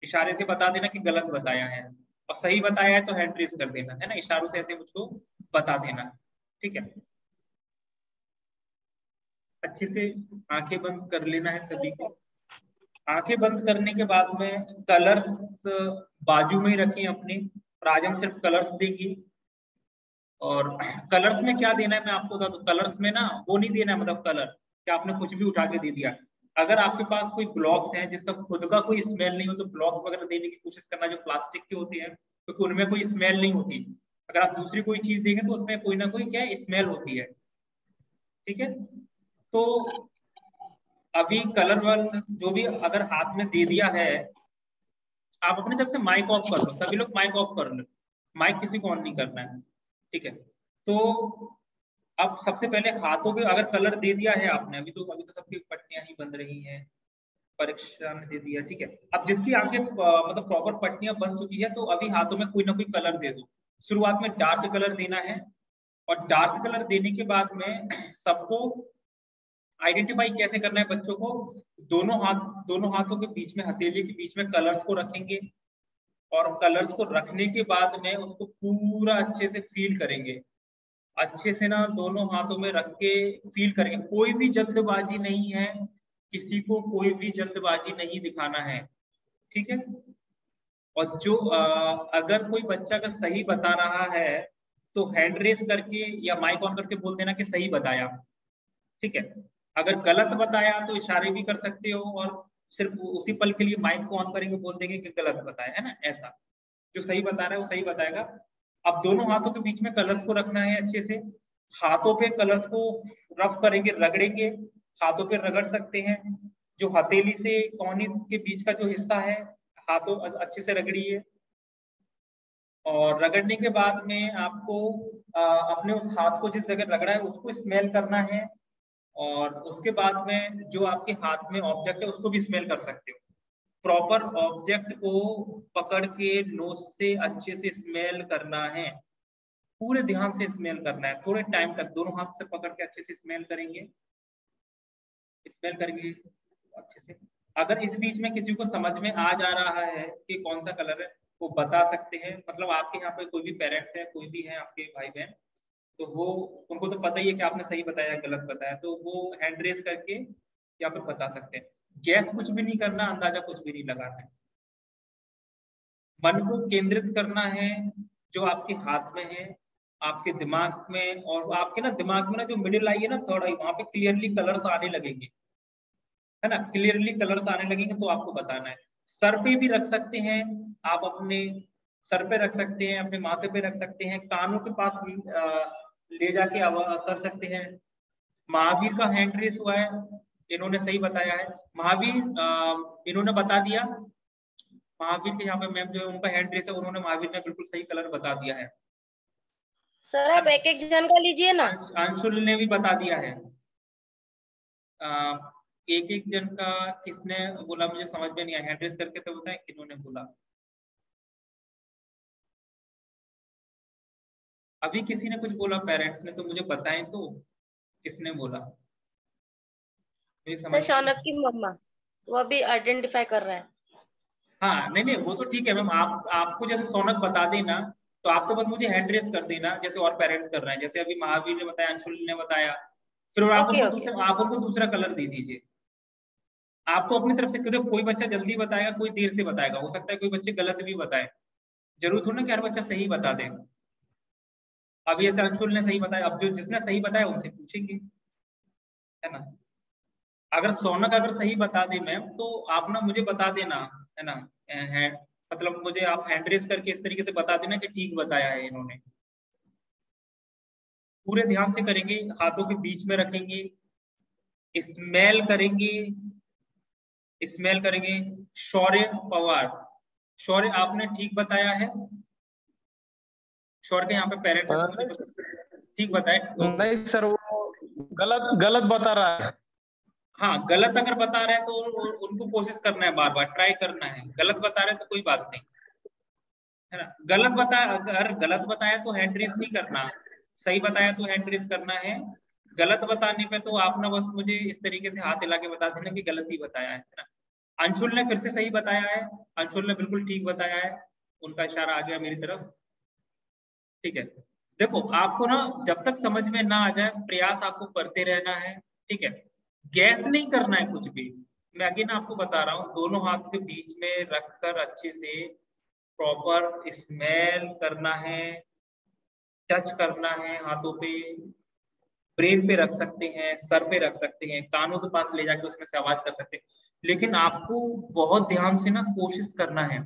इशारे से बता देना कि गलत बताया है, और सही बताया है तो हैंड रेस कर देना, है ना, इशारों से ऐसे मुझको बता देना। ठीक है, अच्छे से आंखें बंद कर लेना है सभी को। आंखें बंद करने के बाद में कलर्स बाजू में ही रखें अपने, और आज हम सिर्फ कलर्स देंगे। और कलर्स में क्या देना है मैं आपको बता दूं, कलर्स में ना वो नहीं देना है, मतलब कलर कि आपने कुछ भी उठा के दे दिया। अगर आपके पास कोई ब्लॉक्स हैं जिसका खुद का कोई स्मेल नहीं हो, तो ब्लॉक्स वगैरह देने की कोशिश करना जो प्लास्टिक के होते हैं, क्योंकि उनमें कोई स्मेल नहीं होती। अगर आप दूसरी कोई चीज देंगे तो उसमें कोई ना कोई क्या है, स्मेल होती है। ठीक है, तो अभी कलर वन जो भी अगर हाथ में दे दिया है, आप अपनी तरफ से माइक ऑफ कर लो, सभी लोग माइक ऑफ कर लो, माइक किसी को ऑन नहीं करना है। ठीक है, तो अब सबसे पहले हाथों के अगर कलर दे दिया है आपने, अभी तो सबकी पट्टियां ही बन रही हैं, परीक्षा ने दे दिया, ठीक है। अब जिसकी आंखें मतलब प्रॉपर पट्टियां बन चुकी है, तो अभी हाथों में कोई ना कोई कलर दे दो। शुरुआत में डार्क कलर देना है, और डार्क कलर देने के बाद में सबको आइडेंटिफाई कैसे करना है बच्चों को, दोनों हाथों के बीच में, हथेली के बीच में कलर्स को रखेंगे, और कलर्स को रखने के बाद में उसको पूरा अच्छे से फील करेंगे, अच्छे से ना दोनों हाथों में रख के फील करेंगे। कोई भी जल्दबाजी नहीं है, किसी को कोई भी जल्दबाजी नहीं दिखाना है, ठीक है। और जो अगर कोई बच्चा अगर सही बता रहा है तो हैंड रेस करके या माइक ऑन करके बोल देना कि सही बताया, ठीक है। अगर गलत बताया तो इशारे भी कर सकते हो, और सिर्फ उसी पल के लिए माइक को ऑन करेंगे, बोल देंगे कि गलत बताया, है ना, ऐसा। जो सही बता रहा है वो सही बताएगा। अब दोनों हाथों के बीच में कलर्स को रखना है अच्छे से, हाथों पे कलर्स को रफ करेंगे, रगड़ेंगे, हाथों पे रगड़ सकते हैं। जो हथेली से कोहनी के बीच का जो हिस्सा है, हाथों अच्छे से रगड़िए, और रगड़ने के बाद में आपको अपने उस हाथ को जिस जगह रगड़ा है उसको स्मेल करना है, और उसके बाद में जो आपके हाथ में ऑब्जेक्ट है उसको भी स्मेल कर सकते हो। प्रॉपर ऑब्जेक्ट को पकड़ के नोज से अच्छे से स्मेल करना है, पूरे ध्यान से स्मेल करना है, थोड़े टाइम तक दोनों हाथ से पकड़ के अच्छे से स्मेल करेंगे, स्मेल करेंगे अच्छे से। अगर इस बीच में किसी को समझ में आ जा रहा है कि कौन सा कलर है, वो बता सकते हैं। मतलब आपके यहाँ पे कोई भी पेरेंट्स है, कोई भी है आपके भाई बहन, तो वो, उनको तो पता ही है कि आपने सही बताया या गलत बताया, तो वो हैंड रेस करके या फिर बता सकते हैं। गैस कुछ भी नहीं करना, अंदाजा कुछ भी नहीं लगाना है, मन को केंद्रित करना है जो आपके हाथ में है, आपके दिमाग में, और आपके ना दिमाग में ना जो मिडिल आई है ना, थर्ड आई, वहां पे क्लियरली कलर्स आने लगेंगे, है ना, क्लियरली कलर्स आने लगेंगे, तो आपको बताना है। सर पे भी रख सकते हैं आप, अपने सर पे रख सकते हैं, अपने माथे पे रख सकते हैं, कानों के पास ले जाके कर सकते हैं। महावीर का हैंड रेस हुआ है, इन्होंने सही बताया है। महावीर इन्होंने बता दिया, महावीर के यहाँ पे मैम जो है उनका हैंड रेस है, उन्होंने, महावीर ने बिल्कुल सही कलर बता दिया है। सर आप एक एक जन का लीजिए ना। अंशुल ने भी बता दिया है। एक एक जन का किसने बोला मुझे समझ में नहीं आया, हैंड रेस करके तो बताएं किन्होंने बोला। अभी किसी ने कुछ बोला पेरेंट्स ने, तो मुझे बताएं तो किसने बोला, मुझे सर समझ में नहीं। शौनक की मम्मा, वो अभी आइडेंटिफाई कर रहा है। हाँ नहीं नहीं, वो तो ठीक है मैम, आपको जैसे सोनक बता देना, तो आप तो बस मुझे हैंड रेस कर देना जैसे और पेरेंट्स कर रहे हैं, जैसे अभी महावीर ने बताया, अंशुल ने बताया, फिर ओके ओके। आप उनको दूसरा कलर दे दीजिए। आप तो अपनी तरफ से, क्योंकि कोई बच्चा जल्दी बताएगा, कोई देर से बताएगा, हो सकता है कोई बच्चे गलत भी बताए, जरूर थोड़ा ना कि हर बच्चा सही बता दे। अब ये अंशुल ने सही बताया, अब जो जिसने सही बताया उनसे पूछेंगे, है ना। अगर सोनक अगर सही बता दे मैम, तो आप ना मुझे बता देना, है ना, है, मतलब मुझे आप हैंड रेस करके इस तरीके से बता देना कि ठीक बताया है इन्होंने। पूरे ध्यान से करेंगे, हाथों के बीच में रखेंगे, स्मेल करेंगे, स्मेल करेंगे। शौर्य पवार, शौर्य आपने ठीक बताया है, शौर्य के यहाँ पे पेरेंट्स है तो मुझे ठीक बताया, ओके। नहीं सर, वो गलत गलत बता रहा है। हाँ गलत अगर बता रहे हैं तो उनको कोशिश करना है, बार बार ट्राई करना है। गलत बता रहे हैं तो कोई बात नहीं, है ना। गलत बताया, अगर गलत बताया तो हैंड रेस नहीं करना, सही बताया तो हैंड रेस करना है। गलत बताने पे तो आप ना बस मुझे इस तरीके से हाथ हिला के बता देना कि गलत ही बताया है ना। अंशुल ने फिर से सही बताया है, अंशुल ने बिल्कुल ठीक बताया है, उनका इशारा आ गया मेरी तरफ, ठीक है। देखो आपको ना जब तक समझ में ना आ जाए, प्रयास आपको करते रहना है, ठीक है। गैस नहीं करना है कुछ भी, मैं अगेन आपको बता रहा हूँ, दोनों हाथ के बीच में रखकर अच्छे से प्रॉपर स्मेल करना है, टच करना है हाथों पे, ब्रेन पे रख सकते हैं, सर पे रख सकते हैं, कानों के पास ले जाके उसमें से आवाज कर सकते हैं, लेकिन आपको बहुत ध्यान से ना कोशिश करना है,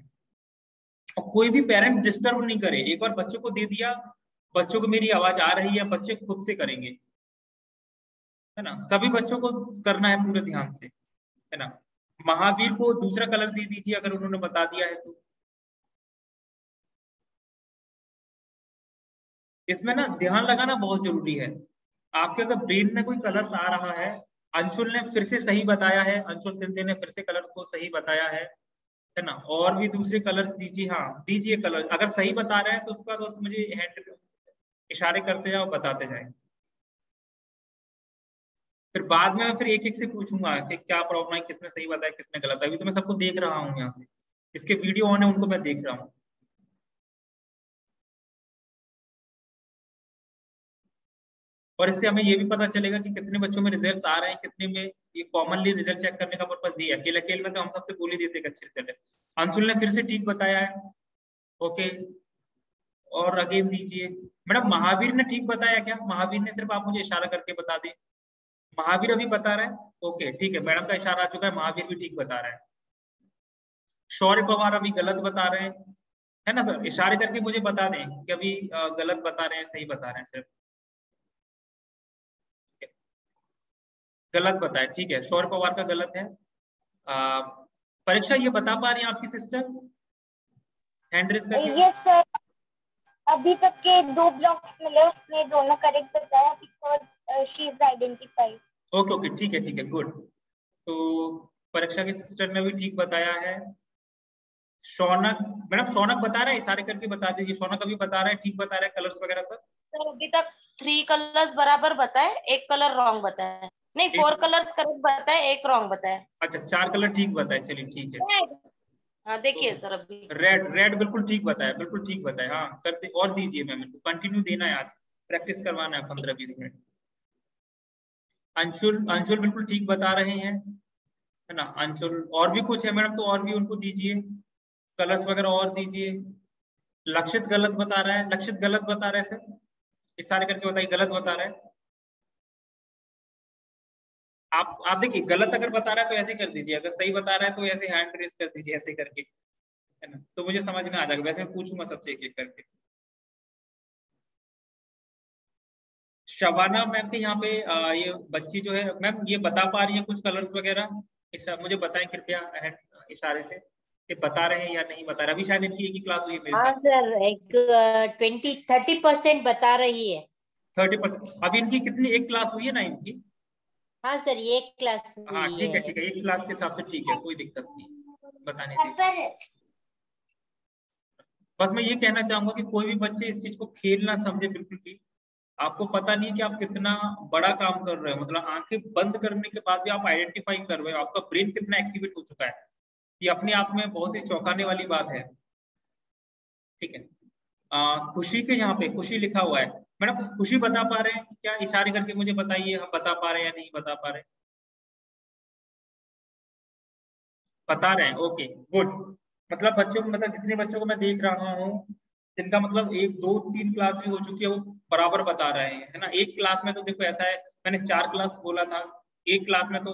और कोई भी पेरेंट डिस्टर्ब नहीं करे। एक बार बच्चों को दे दिया, बच्चों को मेरी आवाज आ रही है, बच्चे खुद से करेंगे, है ना। सभी बच्चों को करना है पूरे ध्यान से, है ना। महावीर को दूसरा कलर दे दीजिए अगर उन्होंने बता दिया है तो। इसमें ना ध्यान लगाना बहुत जरूरी है, आपके अगर ब्रेन में कोई कलर्स आ रहा है, अंशुल ने फिर से सही बताया है, अंशुल सिंधे ने फिर से कलर्स को सही बताया है ना। और भी दूसरे कलर्स दीजिए, हाँ दीजिए कलर, अगर सही बता रहे हैं तो उसके बाद बस मुझे हैंड इशारे करते जाओ, बताते जाए। फिर बाद में मैं फिर एक एक से पूछूंगा कि क्या प्रॉब्लम है, किसने सही बताया किसने गलत। अभी तो मैं सबको देख रहा हूँ यहाँ से, इसके वीडियो ऑन है उनको मैं देख रहा हूँ। और इससे हमें ये भी पता चलेगा कि कितने बच्चों में रिजल्ट्स आ रहे हैं, कितने में। ये कॉमनली रिजल्ट चेक करने का पर्पज ये है। अकेले अकेले में तो हम सबसे बोल ही देते हैं अच्छे रिजल्ट है। अंशुल ने फिर से ठीक बताया है, ओके। और अगेन दीजिए मैडम, महावीर ने ठीक बताया क्या? महावीर ने सिर्फ आप मुझे इशारा करके बता दें। महावीर अभी बता रहा है, ओके ठीक है, मैडम का इशारा आ चुका है, महावीर भी ठीक बता रहा है। शौर्य पवार अभी गलत बता रहे हैं, है ना सर? इशारे करके मुझे बता दें कि अभी गलत बता रहे हैं सही बता रहे हैं। सिर्फ गलत बताए, ठीक है, शौर्य पवार का गलत है। परीक्षा ये बता पा रही है आपकी सिस्टर हैंड रेज करके? यस सर, अभी तक के 2 ब्लॉक्स मिले, उसने दोनों करेक्ट बताया because she is identified. Okay okay ठीक है गुड। तो परीक्षा की सिस्टर ने भी ठीक बताया है। शौनक, मैडम शौनक बता रहा है, इशारे करके बता दीजिए। शौनक अभी बता रहा है, ठीक बता रहा है कलर्स वगैरह सब? सर अभी तक 3 कलर्स बराबर बताए, 1 कलर रॉन्ग बताया। नहीं 4 कलर्स करेक्ट बताए, 1 रॉन्ग बताया। अच्छा 4 कलर ठीक बताए, चलिए ठीक है। हाँ देखिए सर अभी रेड बिल्कुल ठीक बताया, बिल्कुल ठीक बताया। हाँ करते और दीजिए मैम, इनको कंटिन्यू देना है, आज प्रैक्टिस करवाना है 15-20 मिनट। अंशुल बिल्कुल ठीक बता रहे हैं, है ना अंशुल। और भी कुछ है मैडम तो और भी उनको दीजिए कलर्स वगैरह और दीजिए। लक्षित गलत बता रहा है, लक्षित गलत बता रहा है सर, इशारे करके बताइए गलत बता रहा है। आप देखिए गलत अगर बता रहा है तो ऐसे कर दीजिए, अगर सही बता रहा है तो ऐसे हैंड रेस कर दीजिए ऐसे करके, है ना, तो मुझे समझ में आ जाएगा। वैसे मैं पूछूंगा सबसे एक एक करके। शबाना मैम के यहाँ पे ये बच्ची जो है मैम, ये बता पा रही है कुछ कलर्स वगैरह? मुझे बताएं कृपया इशारे से कि बता रहे हैं या नहीं बता रहे। अभी शायद इनकी एक ही क्लास हुई है मेरे हाँ साथ। सर, एक 30% बता रही है। 30%? अभी इनकी कितनी, एक क्लास हुई है ना इनकी? हाँ सर, ये क्लास हाँ हुई ठीक है है। ठीक है, एक क्लास के हिसाब से ठीक है, कोई दिक्कत नहीं, बताने दीजिए। बस मैं ये कहना चाहूंगा कि कोई भी बच्चे इस चीज को खेल ना समझे बिल्कुल भी। आपको पता नहीं कि आप कितना बड़ा काम कर रहे हो, मतलब आंखें बंद करने के बाद भी आप आइडेंटिफाई कर रहे हो, आपका ब्रेन कितना एक्टिवेट हो चुका है, ये अपने आप में बहुत ही चौंकाने वाली बात है। ठीक है, खुशी के यहाँ पे खुशी लिखा हुआ है, मैडम खुशी बता पा रहे हैं क्या? इशारे करके मुझे बताइए हम बता पा रहे हैं या नहीं बता पा रहे। बता रहे हैं, ओके गुड। मतलब बच्चों को, मतलब जितने बच्चों को मैं देख रहा हूँ जिनका मतलब 1 2 3 क्लास भी हो चुकी है, वो बराबर बता रहे हैं, है ना। एक क्लास में तो देखो ऐसा है, मैंने 4 क्लास बोला था, एक क्लास में तो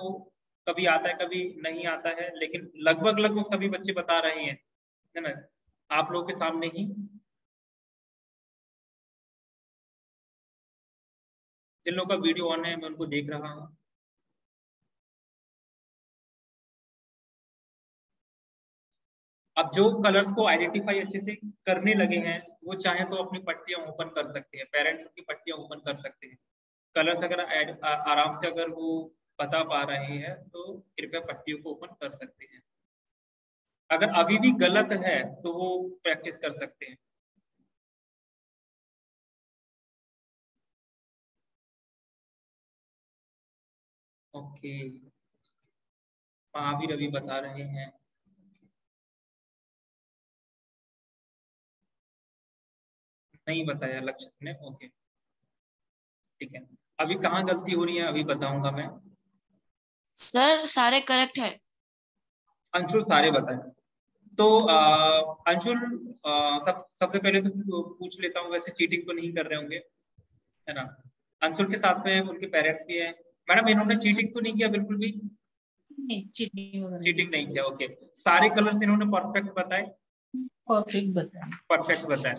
कभी आता है कभी नहीं आता है, लेकिन लगभग लगभग सभी बच्चे बता रहे हैं, है ना, आप लोगों के सामने ही। जिन लोगों का वीडियो ऑन है मैं उनको देख रहा हूँ। अब जो कलर्स को आइडेंटिफाई अच्छे से करने लगे हैं वो चाहे तो अपनी पट्टियां ओपन कर सकते हैं, पेरेंट्स की पट्टियां ओपन कर सकते हैं। कलर्स अगर आराम से अगर वो बता पा रहे हैं तो कृपया पट्टियों को ओपन कर सकते हैं। अगर अभी भी गलत है तो वो प्रैक्टिस कर सकते हैं। ओके, महावीर अभी बता रहे हैं, नहीं बताया लक्षित ने, ओके ठीक है। अभी कहाँ गलती हो रही है अभी बताऊंगा मैं। सर सारे करेक्ट है। अंशुल सारे बताए तो अंशुल, सबसे पहले तो पूछ लेता हूँ, वैसे चीटिंग तो नहीं कर रहे होंगे, है ना? अंशुल के साथ में उनके पेरेंट्स भी हैं। मैडम इन्होंने चीटिंग तो नहीं किया बिल्कुल भी? चीटिंग नहीं किया, ओके। सारे कलर्स इन्होंने परफेक्ट बताए? परफेक्ट बताए,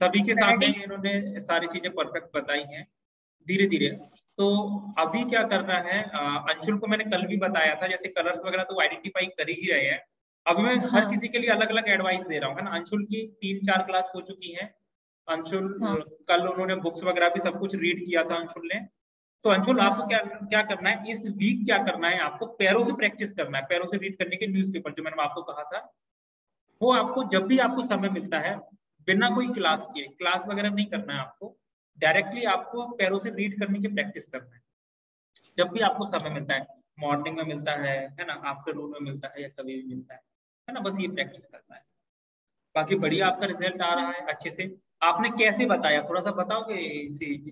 सभी के सामने इन्होंने सारी चीजें परफेक्ट बताई हैं धीरे धीरे। तो अभी क्या करना है, अंशुल को मैंने कल भी बताया था, जैसे कलर्स वगैरह तो आइडेंटिफाई कर ही रहे हैं, अभी मैं हर किसी के लिए अलग अलग एडवाइस दे रहा हूँ, है ना। अंशुल की 3-4 क्लास हो चुकी हैं। अंशुल कल उन्होंने बुक्स वगैरह भी सब कुछ रीड किया था अंशुल ने, तो अंशुल आपको क्या क्या करना है इस वीक, क्या करना है आपको पैरों से प्रैक्टिस करना है, पैरों से रीड करने के न्यूज़पेपर जो मैंने आपको कहा था, वो आपको जब भी आपको समय मिलता है बिना कोई क्लास के, क्लास वगैरह नहीं करना है आपको, डायरेक्टली आपको पैरों से रीड करने की प्रैक्टिस करना है जब भी आपको समय मिलता है। मॉर्निंग में मिलता है ना, आफ्टरनून में मिलता है या कभी भी मिलता है ना, बस ये प्रैक्टिस करना है। बाकी बढ़िया आपका रिजल्ट आ रहा है अच्छे से। आपने कैसे बताया, थोड़ा सा बताओगे,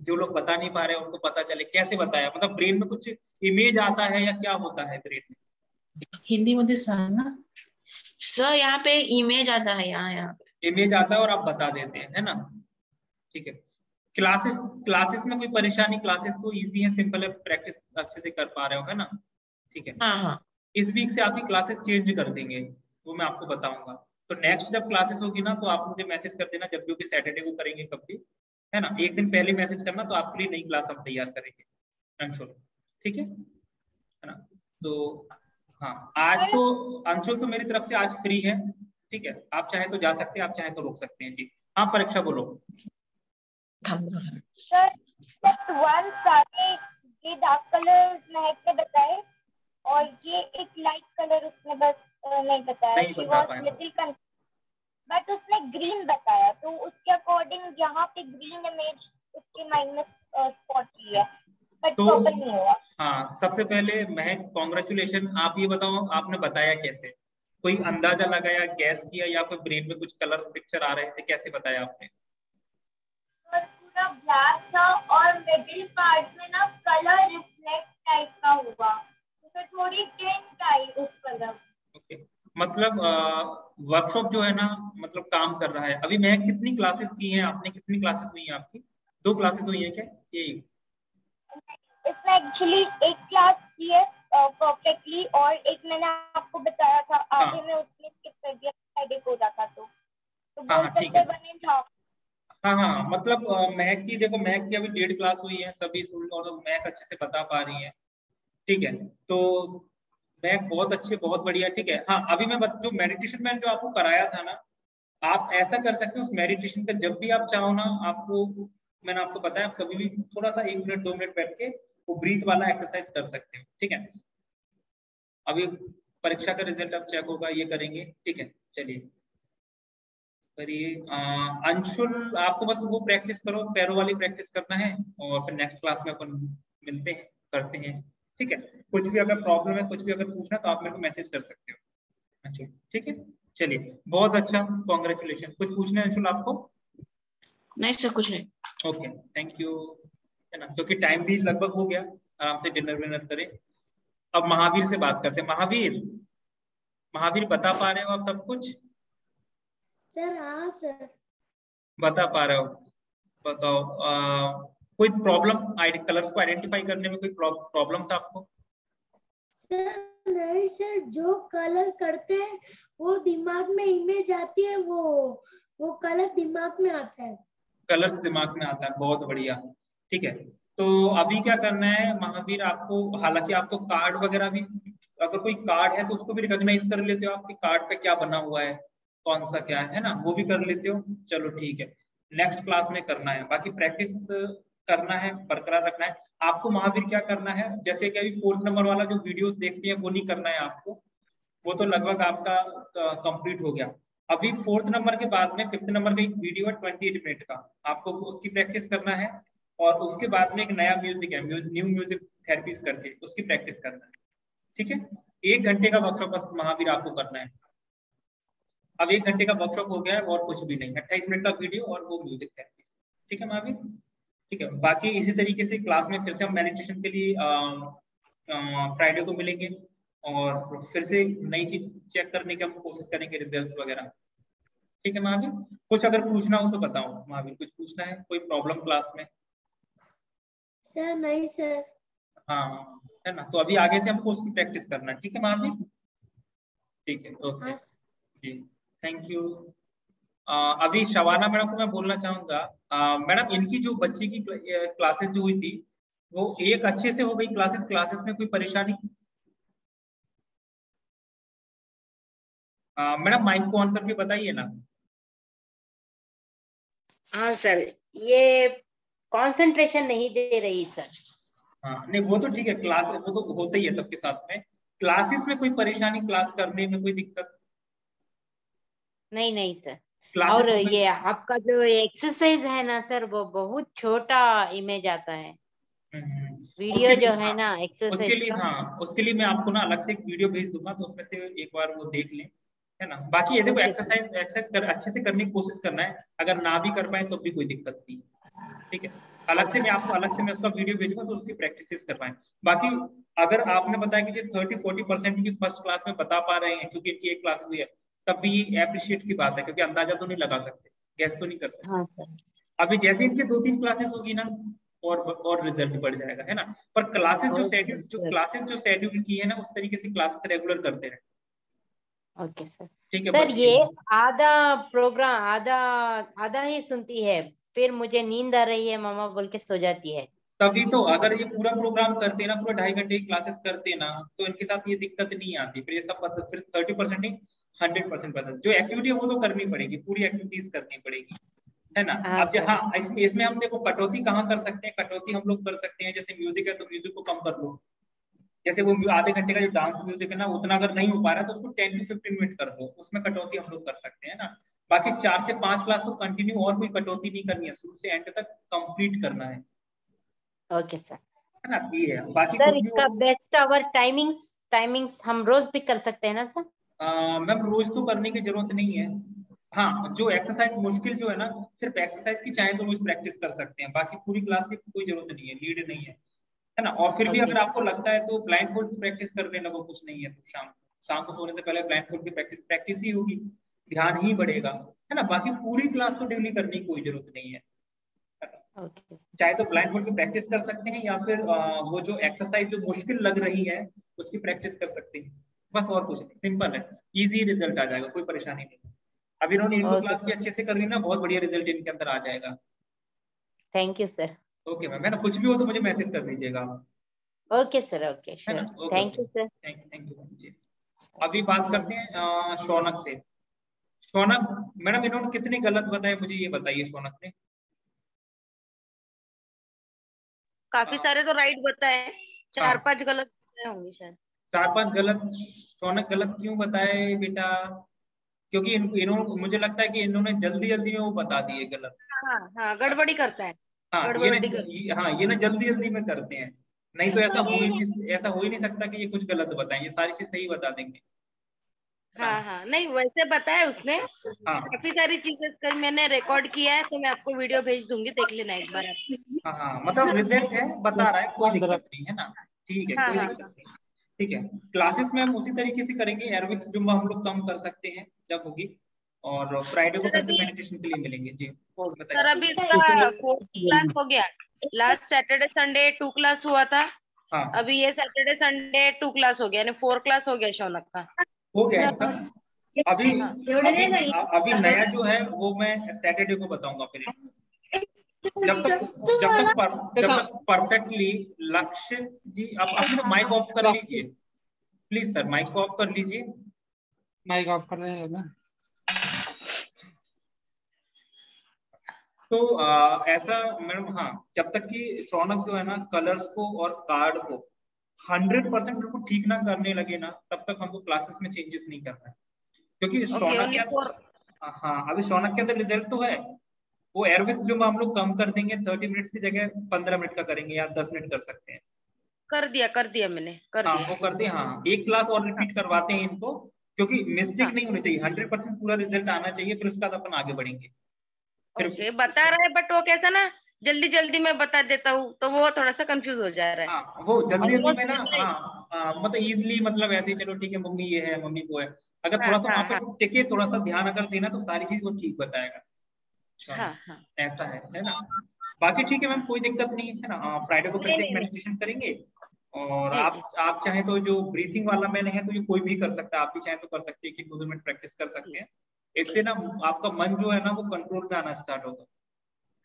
जो लोग बता नहीं पा रहे हैं उनको पता चले कैसे बताया, मतलब ब्रेन में कुछ इमेज आता है या क्या होता है ब्रेन में? हिंदी मध्ये सांग ना सर। यहाँ पे इमेज आता है, यहाँ इमेज आता है और आप बता देते हैं, है ना? ठीक है। क्लासेस क्लासेस में कोई परेशानी? क्लासेस तो इजी है, सिंपल है, प्रैक्टिस अच्छे से कर पा रहे हो, है ना? ठीक है। हाँ। इस वीक से आपकी क्लासेस चेंज कर देंगे, वो मैं आपको बताऊंगा। तो नेक्स्ट जब क्लासेस होगी ना तो आप मुझे मैसेज कर देना, जब भी सैटरडे को करेंगे कब भी, है ना, एक दिन पहले मैसेज करना, तो आपके लिए नई क्लास हम तैयार करेंगे अंशुल, ठीक है ना? तो हाँ, आज तो अंशुल तो मेरी तरफ से आज फ्री है, ठीक है, आप चाहे तो जा सकते हैं, आप चाहे तो रुक सकते हैं जी। हाँ परीक्षा बोलो। सर वन सारे ये डार्क कलर महक ने बताए और ये एक लाइट कलर उसने बस नहीं बताया, नहीं बता पाया। बट उसने ग्रीन बताया, तो उसके अकॉर्डिंग यहाँ पे ग्रीन इमेज उसके माइंड में स्पॉट की है, बट तो प्रॉपर नहीं हुआ। हाँ, सबसे पहले महक कॉन्ग्रेचुलेशन। आप ये बताओ आपने बताया कैसे? कोई अंदाजा लगाया, गैस किया, या फिर ब्रेन में कुछ कलर्स पिक्चर आ रहे थे, कैसे बताया आपने? पूरा ब्लैक था और मिडिल पार्ट में ना कलर रिफ्लेक्ट टाइप का हुआ, तो थोड़ी टेंट आई उस कलर। ओके, मतलब वर्कशॉप जो है ना, मतलब काम कर रहा है अभी। मैं कितनी क्लासेस की हैं आपने, कितनी क्लासेस हुई हैं आपकी? 2 क्लासेस हुई हैं क्या? ये इसमें एक्चुअली एक क्लास की है परफेक्टली, और एक मैंने आपको बताया था आगे में उसमें स्किप कर दिया, हेडेक हो जाता तो बोल सकते बने था। हाँ, मतलब महक की, देखो महक की अभी 1.5 क्लास हुई है, सभी स्टूडेंट और महक अच्छे से बता पा रही है, ठीक है। तो महक बहुत अच्छे, बहुत बढ़िया, ठीक है। हाँ, अभी मैं जो मेडिटेशन मैंने जो आपको कराया था ना, आप ऐसा कर सकते हो उस मेडिटेशन का, जब भी आप चाहो ना, आपको मैंने आपको बताया, आप कभी भी थोड़ा सा 1 मिनट 2 मिनट बैठ के वो ब्रीथ वाला एक्सरसाइज कर सकते हो, ठीक है। अभी परीक्षा का रिजल्ट अब चेक होगा, ये करेंगे, ठीक है। चलिए करिए। अंशुल आप तो बस वो प्रैक्टिस करो, पैरों वाली प्रैक्टिस करना है, और फिर नेक्स्ट क्लास में अपन मिलते हैं, करते हैं, ठीक है। कुछ भी अगर प्रॉब्लम है, कुछ भी अगर पूछना, तो आप मेरे को मैसेज कर सकते हो। अच्छा, ठीक है, चलिए, बहुत अच्छा, कॉन्ग्रेचुलेशन। कुछ पूछना है अंशुल आपको? नहीं सर, कुछ नहीं। ओके, थैंक यू, है ना, क्योंकि टाइम भी लगभग हो गया, आराम से डिनर विनर करें। अब महावीर से बात करते हैं। महावीर, महावीर बता पा रहे हो आप सब कुछ? सर हाँ सर। बता पा रहे हो? बताओ, कोई प्रॉब्लम कलर्स को आइडेंटिफाई करने में कोई प्रॉब्लम्स आपको? सर नहीं सर, जो कलर करते हैं वो दिमाग में इमेज आती है, वो कलर दिमाग में आता है। कलर्स दिमाग में आता है, बहुत बढ़िया, ठीक है। तो अभी क्या करना है महावीर आपको, हालांकि आप तो कार्ड वगैरह भी, अगर कोई कार्ड है तो उसको भी रिकॉग्नाइज कर लेते हो, आपके कार्ड पे क्या बना हुआ है, कौन सा क्या है ना, वो भी कर लेते हो। चलो ठीक है, नेक्स्ट क्लास में करना है, बाकी प्रैक्टिस करना है, बरकरार रखना है आपको। महावीर क्या करना है, जैसे कि अभी 4th नंबर वाला जो वीडियोस देखते हैं वो नहीं करना है आपको, वो तो लगभग आपका कंप्लीट हो गया। अभी 4th नंबर के बाद में 5th नंबर का एक वीडियो है 28 मिनट का, आपको उसकी प्रैक्टिस करना है, और उसके बाद में एक नया म्यूजिक है, न्यू म्यूजिक थेरेपीज करके, उसकी प्रैक्टिस करना है, ठीक है। 1 घंटे का वर्कशॉप बस महावीर आपको करना है। अब 1 घंटे का वर्कशॉप हो गया है और कुछ भी नहीं, 28 मिनट का वीडियो और वो म्यूजिक थेरेपीज, ठीक है महावीर, ठीक है। बाकी इसी तरीके से क्लास में फिर से हम मेडिटेशन के लिए फ्राइडे को मिलेंगे, और फिर से नई चीज चेक करने की हम कोशिश करेंगे, रिजल्ट्स वगैरह, ठीक है महावीर। कुछ अगर पूछना हो तो बताओ महावीर, कुछ पूछना है, कोई प्रॉब्लम क्लास में? सर नहीं सर। हाँ, है ना, तो अभी आगे से हमको उसकी प्रैक्टिस करना है, ठीक है महावीर, ठीक है, ओके जी, थैंक यू। अभी शवाना मैडम को मैं बोलना चाहूंगा, मैडम इनकी जो बच्ची की क्लासेस जो हुई थी, वो एक अच्छे से हो गई क्लासेस में कोई परेशानी? मैडम माइक को ऑन करके बताइए ना। हाँ सर, ये कंसंट्रेशन नहीं दे रही सर। हाँ नहीं वो तो ठीक है, क्लास वो तो होता ही है सबके साथ में। क्लासेस में कोई परेशानी, क्लास करने में कोई दिक्कत? नहीं नहीं सर। क्लासेस और हो गई। ये आपका जो एक्सरसाइज है ना सर, वो बहुत छोटा इमेज आता है, वीडियो उसके जो लिए है हाँ, ना उसके एक्सरसाइज लिए का। हाँ, उसके लिए मैं आपको ना अलग से एक वीडियो भेज दूंगा, तो उसमें से एक बार वो देख लें, है ना। बाकी ये देखो ओके सर। एक्सरसाइज एक्सरसाइज कर अच्छे से करने की कोशिश करना है, अगर ना भी कर पाए तो भी कोई दिक्कत नहीं, ठीक है। अलग से मैं आपको अलग से मैं उसका वीडियो भेजूंगा, तो उसकी प्रैक्टिस करवाएं। बाकी अगर आपने बताया कि 30-40% भी फर्स्ट क्लास में बता पा रहे हैं, क्योंकि इनकी एक क्लास हुई है, तब भी अप्रिशिएट की बात है, क्योंकि अंदाजा तो नहीं लगा सकते, गैस तो नहीं कर सकते। हाँ सर। अभी जैसे इनकी 2-3 क्लासेस होगी ना, और रिजल्ट बढ़ जाएगा, है ना। पर क्लासेस ओके सर। जो शेड्यूल की है ना, उस तरीके से क्लासेस रेगुलर करते रहे, ओके सर। ठीक है। सर बस ये आधा प्रोग्राम आधा आधा ही सुनती है, फिर मुझे नींद आ रही है मामा बोल के सो जाती है। तभी तो अगर ये पूरा प्रोग्राम करते ना, पूरा 2.5 घंटे की क्लासेस करते ना, तो इनके साथ ये दिक्कत नहीं आती। फिर ये सब फिर 30% नहीं, 100% बदल। जो एक्टिविटी है वो तो करनी पड़ेगी, पूरी एक्टिविटीज करनी पड़ेगी, है ना। हाँ अब सर। हाँ, इसमें हम देखो कटौती कहाँ कर सकते हैं, कटौती हम लोग कर सकते हैं, जैसे म्यूजिक है तो म्यूजिक को कम कर लो। जैसे वो आधे घंटे का जो डांस म्यूजिक है ना, उतना अगर नहीं हो पा रहा है तो उसको 10 to 15 मिनट कर दो, उसमें कटौती हम लोग कर सकते हैं ना। बाकी 4 से 5 क्लास तो कंटिन्यू, और कोई कटौती नहीं करनी है, शुरू से एंड तक कंप्लीट करना ओके सर। है ना। ये है, बाकी सर कुछ भी इसका बेस्ट आवर टाइमिंग्स टाइमिंग्स हम रोज भी कर सकते हैं ना सर? मैम रोज तो करने की जरूरत नहीं है। हाँ, जो एक्सरसाइज मुश्किल जो है ना, सिर्फ एक्सरसाइज की चाहे तो रोज प्रैक्टिस कर सकते हैं, बाकी पूरी क्लास की कोई जरूरत नहीं है, नीड नहीं है ना। और फिर भी ओके। अगर आपको लगता है तो ब्लाइंड फोल्ड की प्रैक्टिस करने लगो, कुछ नहीं है तो शाम शाम को सोने से पहले ब्लाइंड फोल्ड की प्रैक्टिस ही होगी, ध्यान ही बढ़ेगा, है ना। बाकी पूरी क्लास तो डेली करने की कोई जरूरत नहीं है। ओके। चाहे तो ब्लाइंड फोल्ड की प्रैक्टिस कर सकते हैं, या फिर वो जो एक्सरसाइज जो मुश्किल लग रही है उसकी प्रैक्टिस कर सकते हैं, बस और कुछ नहीं, सिंपल है, इजी रिजल्ट आ जाएगा, कोई परेशानी नहीं। अब इन्होंने 1-2 ओके क्लास भी अच्छे से कर ली ना, बहुत बढ़िया रिजल्ट इनके अंदर आ जाएगा। Thank you sir. Okay ma'am, है ना, कुछ भी हो तो मुझे मैसेज कर दीजिएगा आप, ओके सर। ओके है ना। Sure. Okay thank okay, you sir. Thank you ma'am ji. अभी बात करते हैं शौनक से। शौनक मैडम, इन्होंने कितने गलत बताए मुझे ये बताइए, शौनक ने। काफी सारे तो राइट बताए, 4-5 गलत बताए होंगे शायद। 4-5 गलत। शौनक गलत क्यों बताए बेटा? क्योंकि इन्होंने, मुझे लगता है कि इन्होंने जल्दी जल्दी में वो बता दिए गलत। हाँ हाँ, गड़बड़ी करता है, हाँ गड़बड़ी करता ये ना जल्दी जल्दी में करते हैं, नहीं तो ऐसा हो ही नहीं सकता कि ये कुछ गलत बताएं, ये सारी चीज सही बता देंगे। है। हाँ हाँ, नहीं वैसे बताया उसने, हाँ काफी सारी चीजें कर मैंने रिकॉर्ड किया है, तो मैं आपको वीडियो भेज दूंगी, देख लेना एक बार आप। हाँ हाँ, मतलब रिजल्ट है, बता रहा है, कोई दिक्कत नहीं है ना, ठीक है, हाँ कोई हाँ दिक्कत हाँ नहीं। ठीक है, क्लासेस में हम उसी तरीके से करेंगे, एरोबिक्स जुम्बा हम लोग कम कर सकते हैं जब होगी, और फ्राइडे को सर फिर से अभी मेडिटेशन के लिए मिलेंगे जी। सर अभी इसका 4th क्लास हो गया, लास्ट सैटरडे संडे 2 क्लास हुआ था, हाँ अभी ये सैटरडे संडे 2 क्लास हो गया, यानी 4 क्लास हो गया शौनक का। हो गया इनका। अभी हाँ अभी नया जो है वो मैं सैटरडे को बताऊंगा फिर। जब तक परफेक्टली लक्ष्य जी, आप अपना माइक ऑफ कर लीजिए प्लीज सर, माइक को ऑफ कर लीजिए। माइक ऑफ कर रहे हैं ना। तो ऐसा मैडम, हाँ, जब तक कि शौनक जो है ना कलर्स को और कार्ड को 100% बिल्कुल ठीक ना करने लगे ना, तब तक हमको क्लासेस में चेंजेस नहीं करना है, क्योंकि ओके, शौनक ओनली क्या, 4 हाँ अभी शौनक के अंदर रिजल्ट तो है, वो एरोबिक्स जो हम लोग कम कर देंगे, 30 मिनट्स की जगह 15 मिनट का करेंगे, या 10 मिनट कर सकते हैं। कर दिया मैंने, कर हाँ दिया। वो करते हैं, हाँ एक क्लास और हाँ रिपीट करवाते हैं इनको, क्योंकि मिस्टेक हाँ नहीं होनी चाहिए, 100% पूरा रिजल्ट आना चाहिए, फिर उसके बाद अपन आगे बढ़ेंगे। फिर ओके, बता रहा है बट वो कैसा ना, जल्दी जल्दी में बता देता हूँ तो वो थोड़ा सा कंफ्यूज हो जा रहा है। हाँ वो जल्दी जल्दी में ऑलमोस्ट ना, मिल रही। मतलब इजीली, मतलब ऐसे ही चलो ठीक है, मम्मी ये है, मम्मी वो है, अगर हाँ थोड़ा सा हाँ वहां पे हाँ टिके, थोड़ा सा ध्यान अगर देना, तो सारी चीज वो ठीक बताएगा। हाँ चलो, हाँ। ऐसा है ना। बाकी ठीक है मैम, कोई दिक्कत नहीं है ना, फ्राइडे को फिर नहीं से एक नहीं नहीं, मेडिटेशन करेंगे। और जी जी आप चाहे तो जो ब्रीथिंग वाला मैंने है, तो ये कोई भी कर सकता है, आप भी चाहे तो कर सकते हैं कि 2 मिनट प्रैक्टिस कर सकते हैं। इससे ना आपका मन जो है ना वो कंट्रोल में आना स्टार्ट होगा,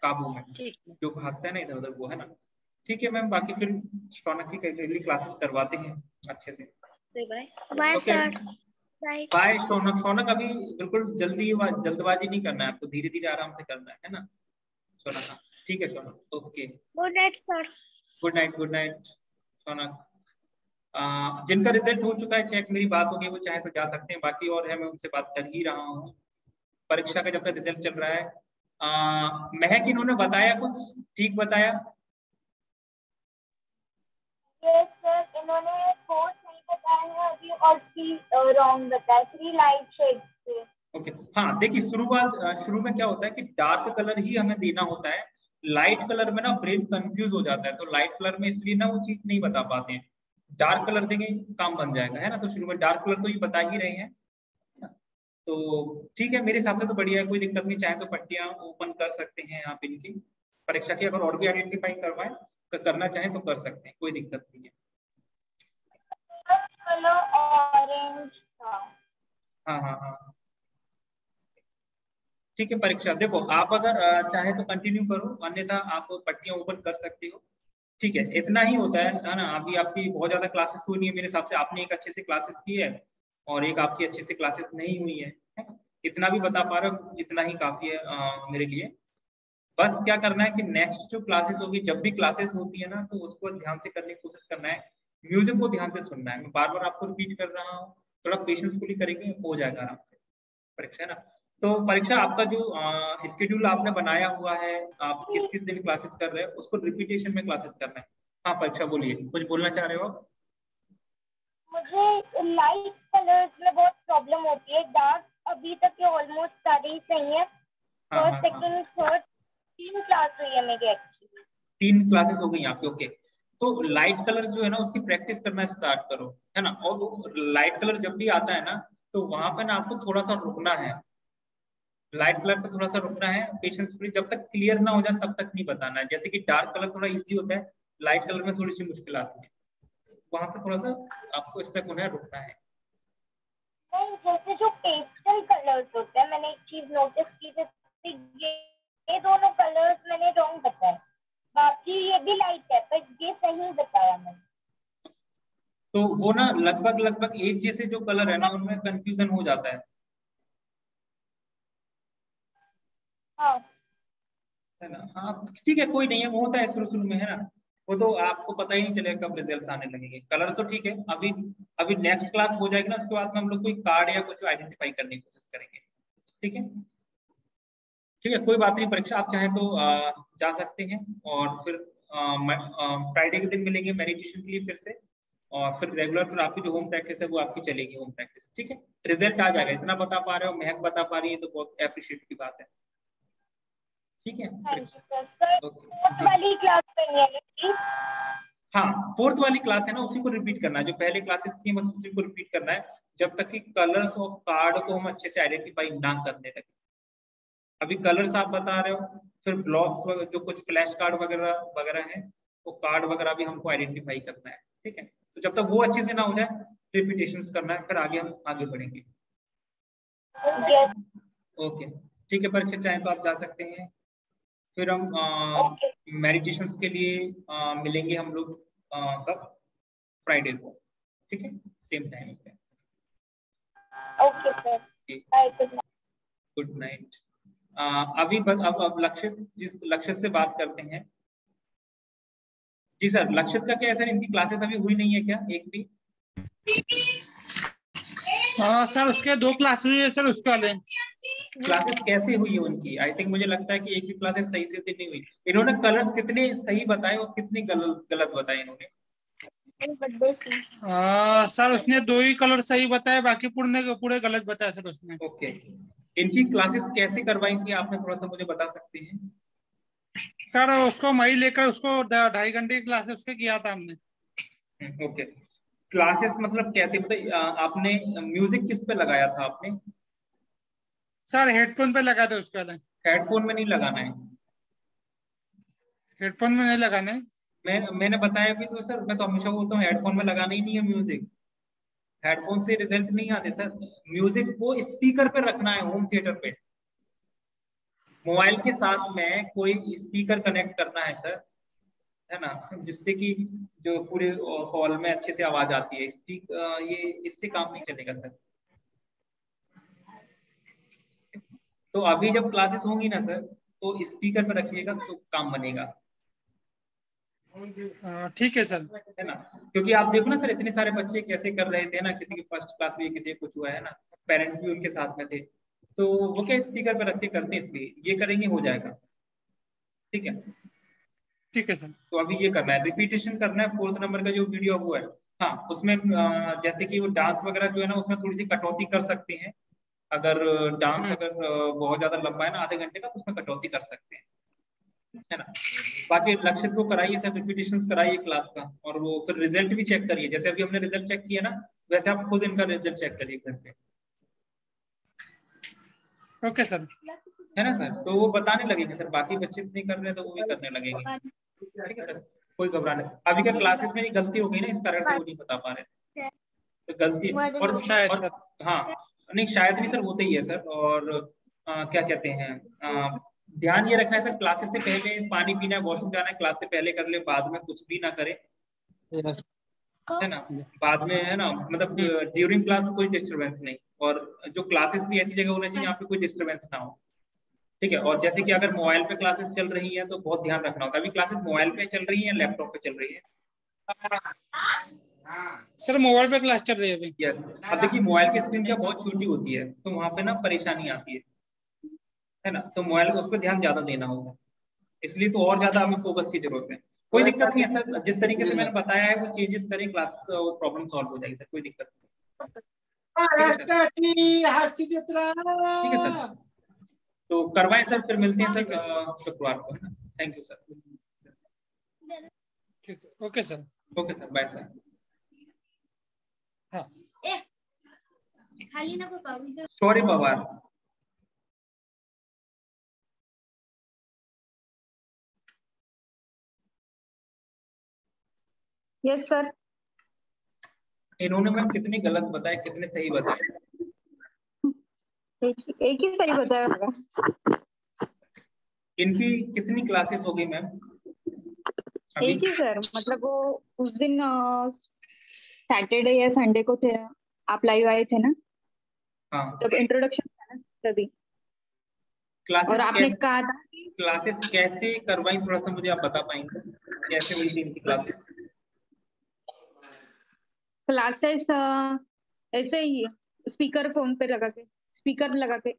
काबू में, ठीक है। जो भागता है ना इधर उधर, वो है ना। ठीक है मैम, बाकी फिर शौनक की डेली क्लासेस करवाते हैं अच्छे से। से bye. Bye okay, sir. Bye. Bye Shaunak. Shaunak अभी बिल्कुल जल्दबाजी नहीं करना है आपको, धीरे धीरे आराम से करना है ना शौनक। हाँ ठीक है Shaunak, okay. Good night sir. Good night Shaunak. जिनका रिजल्ट हो चुका है चेक, मेरी बात हो गई, वो चाहे तो जा सकते हैं, बाकी और है मैं उनसे बात कर ही रहा हूँ। परीक्षा का जब तक रिजल्ट चल रहा है, महक इन्होंने बताया कुछ ठीक बताया? यस सर, इन्होंने कोर्स नहीं बताया है अभी और 3 रॉन्ग बताया, 3 लाइट शेड से। ओके हाँ, देखिए शुरू में क्या होता है कि डार्क कलर ही हमें देना होता है। लाइट कलर में ना ब्रेन कंफ्यूज हो जाता है, तो लाइट कलर में इसलिए ना वो चीज नहीं बता पाते हैं। डार्क कलर देंगे काम बन जाएगा, है ना। तो शुरू में डार्क कलर तो ये बता ही रहे हैं, तो ठीक है, मेरे हिसाब से तो बढ़िया है, कोई दिक्कत नहीं। चाहे तो पट्टियां ओपन कर सकते हैं आप इनकी परीक्षा की, अगर और भी आइडेंटिफाई करवाएं तो करना चाहें तो कर सकते हैं, कोई दिक्कत नहीं है। कलर ऑरेंज था। हाँ हाँ हाँ ठीक है। परीक्षा देखो, आप अगर चाहे तो कंटिन्यू करो, अन्यथा आप पट्टियां ओपन कर सकते हो। ठीक है, इतना ही होता है ना। अभी आपकी बहुत ज्यादा क्लासेस तो नहीं है मेरे हिसाब से, आपने एक अच्छे से क्लासेस की है और एक आपकी अच्छे से क्लासेस नहीं हुई है। इतना भी बता पा रहा हूँ, इतना ही काफी है मेरे लिए। बस क्या करना है कि नेक्स्ट जो क्लासेस होगी, जब भी क्लासेस होती है ना, तो उसको ध्यान से करने की कोशिश करना है, म्यूजिक को ध्यान से सुनना है। मैं बार बार आपको रिपीट कर रहा हूँ, थोड़ा पेशेंसफुली करेंगे, हो जाएगा आराम से परीक्षा, है ना। तो परीक्षा आपका जो स्केड्यूल आपने बनाया हुआ है, आप किस किस दिन क्लासेस कर रहे हैं, उसको रिपीटेशन में क्लासेस करना है। हाँ परीक्षा बोलिए, कुछ बोलना चाह रहे हो आप? मुझे लाइट कलर्स में बहुत प्रॉब्लम होती है, डार्क अभी तक ये ऑलमोस्ट सारे ही सही है। फर्स्ट सेकंड थर्ड 3 क्लास हुई है मेरी एक्चुअली। 3 क्लासेस हो गई आपकी, ओके। तो लाइट कलर जो है ना उसकी प्रैक्टिस करना स्टार्ट करो, है ना। और लाइट कलर जब भी आता है ना, तो वहां पे ना आपको थोड़ा सा रुकना है, लाइट कलर पे थोड़ा सा रुकना है पेशेंसफुली, जब तक क्लियर ना हो जाए तब तक नहीं बताना है। जैसे कि डार्क कलर थोड़ा इजी होता है, लाइट कलर में थोड़ी सी मुश्किल आती है, वहां पे थोड़ा सा आपको स्टक होना है, रुकना है। नहीं, जैसे जो पेस्टल कलर्स होते हैं, मैंने एक चीज नोटिस की, जैसे ये दोनों कलर्स मैंने रॉन्ग बताए, बाकी ये भी लाइट है पर ये सही बताया मैंने। तो वो ना लगभग एक जैसे जो कलर है ना, उनमें कंफ्यूजन हो जाता है, हाँ है ना। हाँ ठीक है, कोई नहीं है, वो होता है शुरू में, है ना। वो तो आपको पता ही नहीं चलेगा कब रिजल्ट्स आने लगेंगे। कलर तो ठीक है, अभी अभी नेक्स्ट क्लास हो जाएगी ना, उसके बाद में हम लोग कोई कार्ड या कुछ आइडेंटिफाई करने की कोशिश करेंगे। ठीक है, ठीक है, कोई बात नहीं। परीक्षा आप चाहें तो जा सकते हैं, और फिर फ्राइडे के दिन मिलेंगे मेडिटेशन के लिए फिर से, और फिर रेगुलर फिर आपकी जो होम प्रैक्टिस है वो आपकी चलेगी, होम प्रैक्टिस। ठीक है, रिजल्ट आ जाएगा, इतना बता पा रहे हो, महक बता पा रही है, तो बहुत अप्रिशिएट की बात है। ठीक है, thank you sir. Sir okay वाली क्लास करनी है? हाँ, 4th वाली क्लास है ना, उसी को रिपीट करना है, जो पहले क्लासेस की बस उसी को रिपीट करना है, जब तक कि कलर्स और कार्ड को हम अच्छे से आइडेंटिफाई ना करने लगे। अभी कलर्स आप बता रहे हो, फिर ब्लॉक्स वगैरह, जो कुछ फ्लैश कार्ड वगैरह वगैरह है, वो कार्ड वगैरह भी हमको आइडेंटिफाई करना है। ठीक है, तो जब तक वो अच्छे से ना हो जाए, रिपीटेशंस करना है, फिर आगे हम आगे बढ़ेंगे। ओके ठीक है, परीक्षा चाहें तो आप जा सकते हैं। फिर हम मेडिटेशंस के लिए मिलेंगे हम लोग कब? फ्राइडे को, ठीक है, सेम टाइम पे। Okay sir, good night. अभी अब लक्षित, जिस लक्षित से बात करते हैं। जी सर, लक्षित का क्या है सर, इनकी क्लासेस अभी हुई नहीं है क्या एक भी? सर उसके 2 क्लास हुई है सर, उसके वाले क्लासेस कैसे हुई है उनकी? आई थिंक मुझे लगता है कि एक भी क्लासेस सही से नहीं हुई। इन्होंने कलर्स कितने सही बताए और कितने गलत बताए इन्होंने? सर उसने 2 ही कलर सही बताए, बाकी पूरे गलत बताया सर उसने। ओके, इनकी क्लासेस कैसे करवाई थी आपने, थोड़ा सा मुझे बता सकते हैं? सर उसको मई लेकर उसको 2.5 घंटे की क्लासेस उसके किया था हमने। ओके, क्लासेस मतलब कैसे, मतलब आपने म्यूजिक किस पे लगाया था आपने? सर हेडफोन पे लगा था उसका। हेडफोन में नहीं लगाना है, हेडफोन में नहीं लगाना है। मैंने बताया भी तो सर, मैं तो हमेशा बोलता हूँ हेडफोन में लगाना ही नहीं है म्यूजिक, हेडफोन से रिजल्ट नहीं आते सर। म्यूजिक को स्पीकर पे रखना है, होम थिएटर पे, मोबाइल के साथ में कोई स्पीकर कनेक्ट करना है सर, है ना, जिससे कि जो पूरे हॉल में अच्छे से आवाज आती है। ये इससे काम नहीं चलेगा सर। तो अभी जब क्लासेस होंगी ना सर, तो स्पीकर पे रखिएगा तो काम बनेगा। ठीक है सर। है ना, क्योंकि आप देखो ना सर इतने सारे बच्चे कैसे कर रहे थे ना, किसी की फर्स्ट क्लास में किसी को कुछ हुआ है ना, पेरेंट्स भी उनके साथ में थे, तो वो क्या स्पीकर पे रख के करते हैं, इसलिए ये करेंगे हो जाएगा। ठीक है, ठीक है सर। तो अभी ये करना है, रिपीटेशन करना है 4th नंबर का जो वीडियो वो है। हाँ, उसमें जैसे कि वो डांस वगैरह जो है ना, उसमें थोड़ी सी कटौती कर सकते हैं। अगर डांस अगर बहुत ज्यादा लंबा है ना, आधे घंटे का, तो उसमें कटौती कर सकते हैं, है ना। बाकी लक्षित को कराइए सब, रिपीटेशंस कराइए क्लास का, और वो फिर रिजल्ट भी चेक करिए, जैसे अभी हमने रिजल्ट चेक किया ना, वैसे आप खुद इनका रिजल्ट चेक करिए घर पे। Okay sir. है ना सर, तो वो बताने लगेंगे सर, बाकी बच्चे नहीं कर रहे तो वो भी करने लगेंगे। ठीक है सर, कोई घबराने, अभी क्या क्लासेस में ये गलती हो गई ना, इस कारण से वो नहीं बता पा रहे, तो गलती और शायद हाँ नहीं शायद नहीं सर, होता ही है सर। और क्या कहते हैं, ध्यान ये रखना है सर, क्लासेस से पहले पानी पीना है, वॉशरूम जाना है, क्लास से पहले कर ले, बाद में कुछ भी ना करे, है ना। बाद में है ना, मतलब ड्यूरिंग क्लास कोई डिस्टरबेंस नहीं, और जो क्लासेस भी ऐसी जगह होना चाहिए जहाँ पे कोई डिस्टरबेंस ना हो। ठीक है, और जैसे कि अगर मोबाइल पे क्लासेस चल रही है तो बहुत ध्यान रखना होता है। अभी क्लासेस मोबाइल पे चल रही है, लैपटॉप पे चल रही है? सर मोबाइल पे क्लास चल रही है अभी। यस, अब देखिए मोबाइल की स्क्रीन क्या बहुत छोटी होती है, तो वहां पे ना परेशानी आती है ना, तो मोबाइल को उस पर ध्यान ज्यादा देना होगा, इसलिए तो और ज्यादा हमें फोकस की जरूरत है। कोई दिक्कत नहीं है सर, जिस तरीके से मैंने बताया है वो चेंजेस करें, क्लास प्रॉब्लम सॉल्व हो जाएगी सर, कोई दिक्कत नहीं। ठीक है सर, तो करवाएं सर, फिर मिलते हैं सर शुक्रवार को, है ना। Thank you sir. Okay sir. Okay sir, bye sir. हाँ सॉरी पवार। Yes sir. इन्होंने मैम कितने गलत बताए, कितने सही बताए? एक ही सही बताया होगा। इनकी कितनी क्लासेस हो गई मैम? एक ही सर, मतलब वो उस दिन सैटरडे या संडे को थे, आप लाइव आए थे ना, हाँ, तब इंट्रोडक्शन था ना तभी, क्लासेस और आपने कहा था क्लासेस कैसे करवाई, थोड़ा सा मुझे आप बता पाएंगे कैसे हुई थी इनकी क्लासेस? क्लासेस ऐसे ही स्पीकर फोन पे लगा के, स्पीकर लगा के,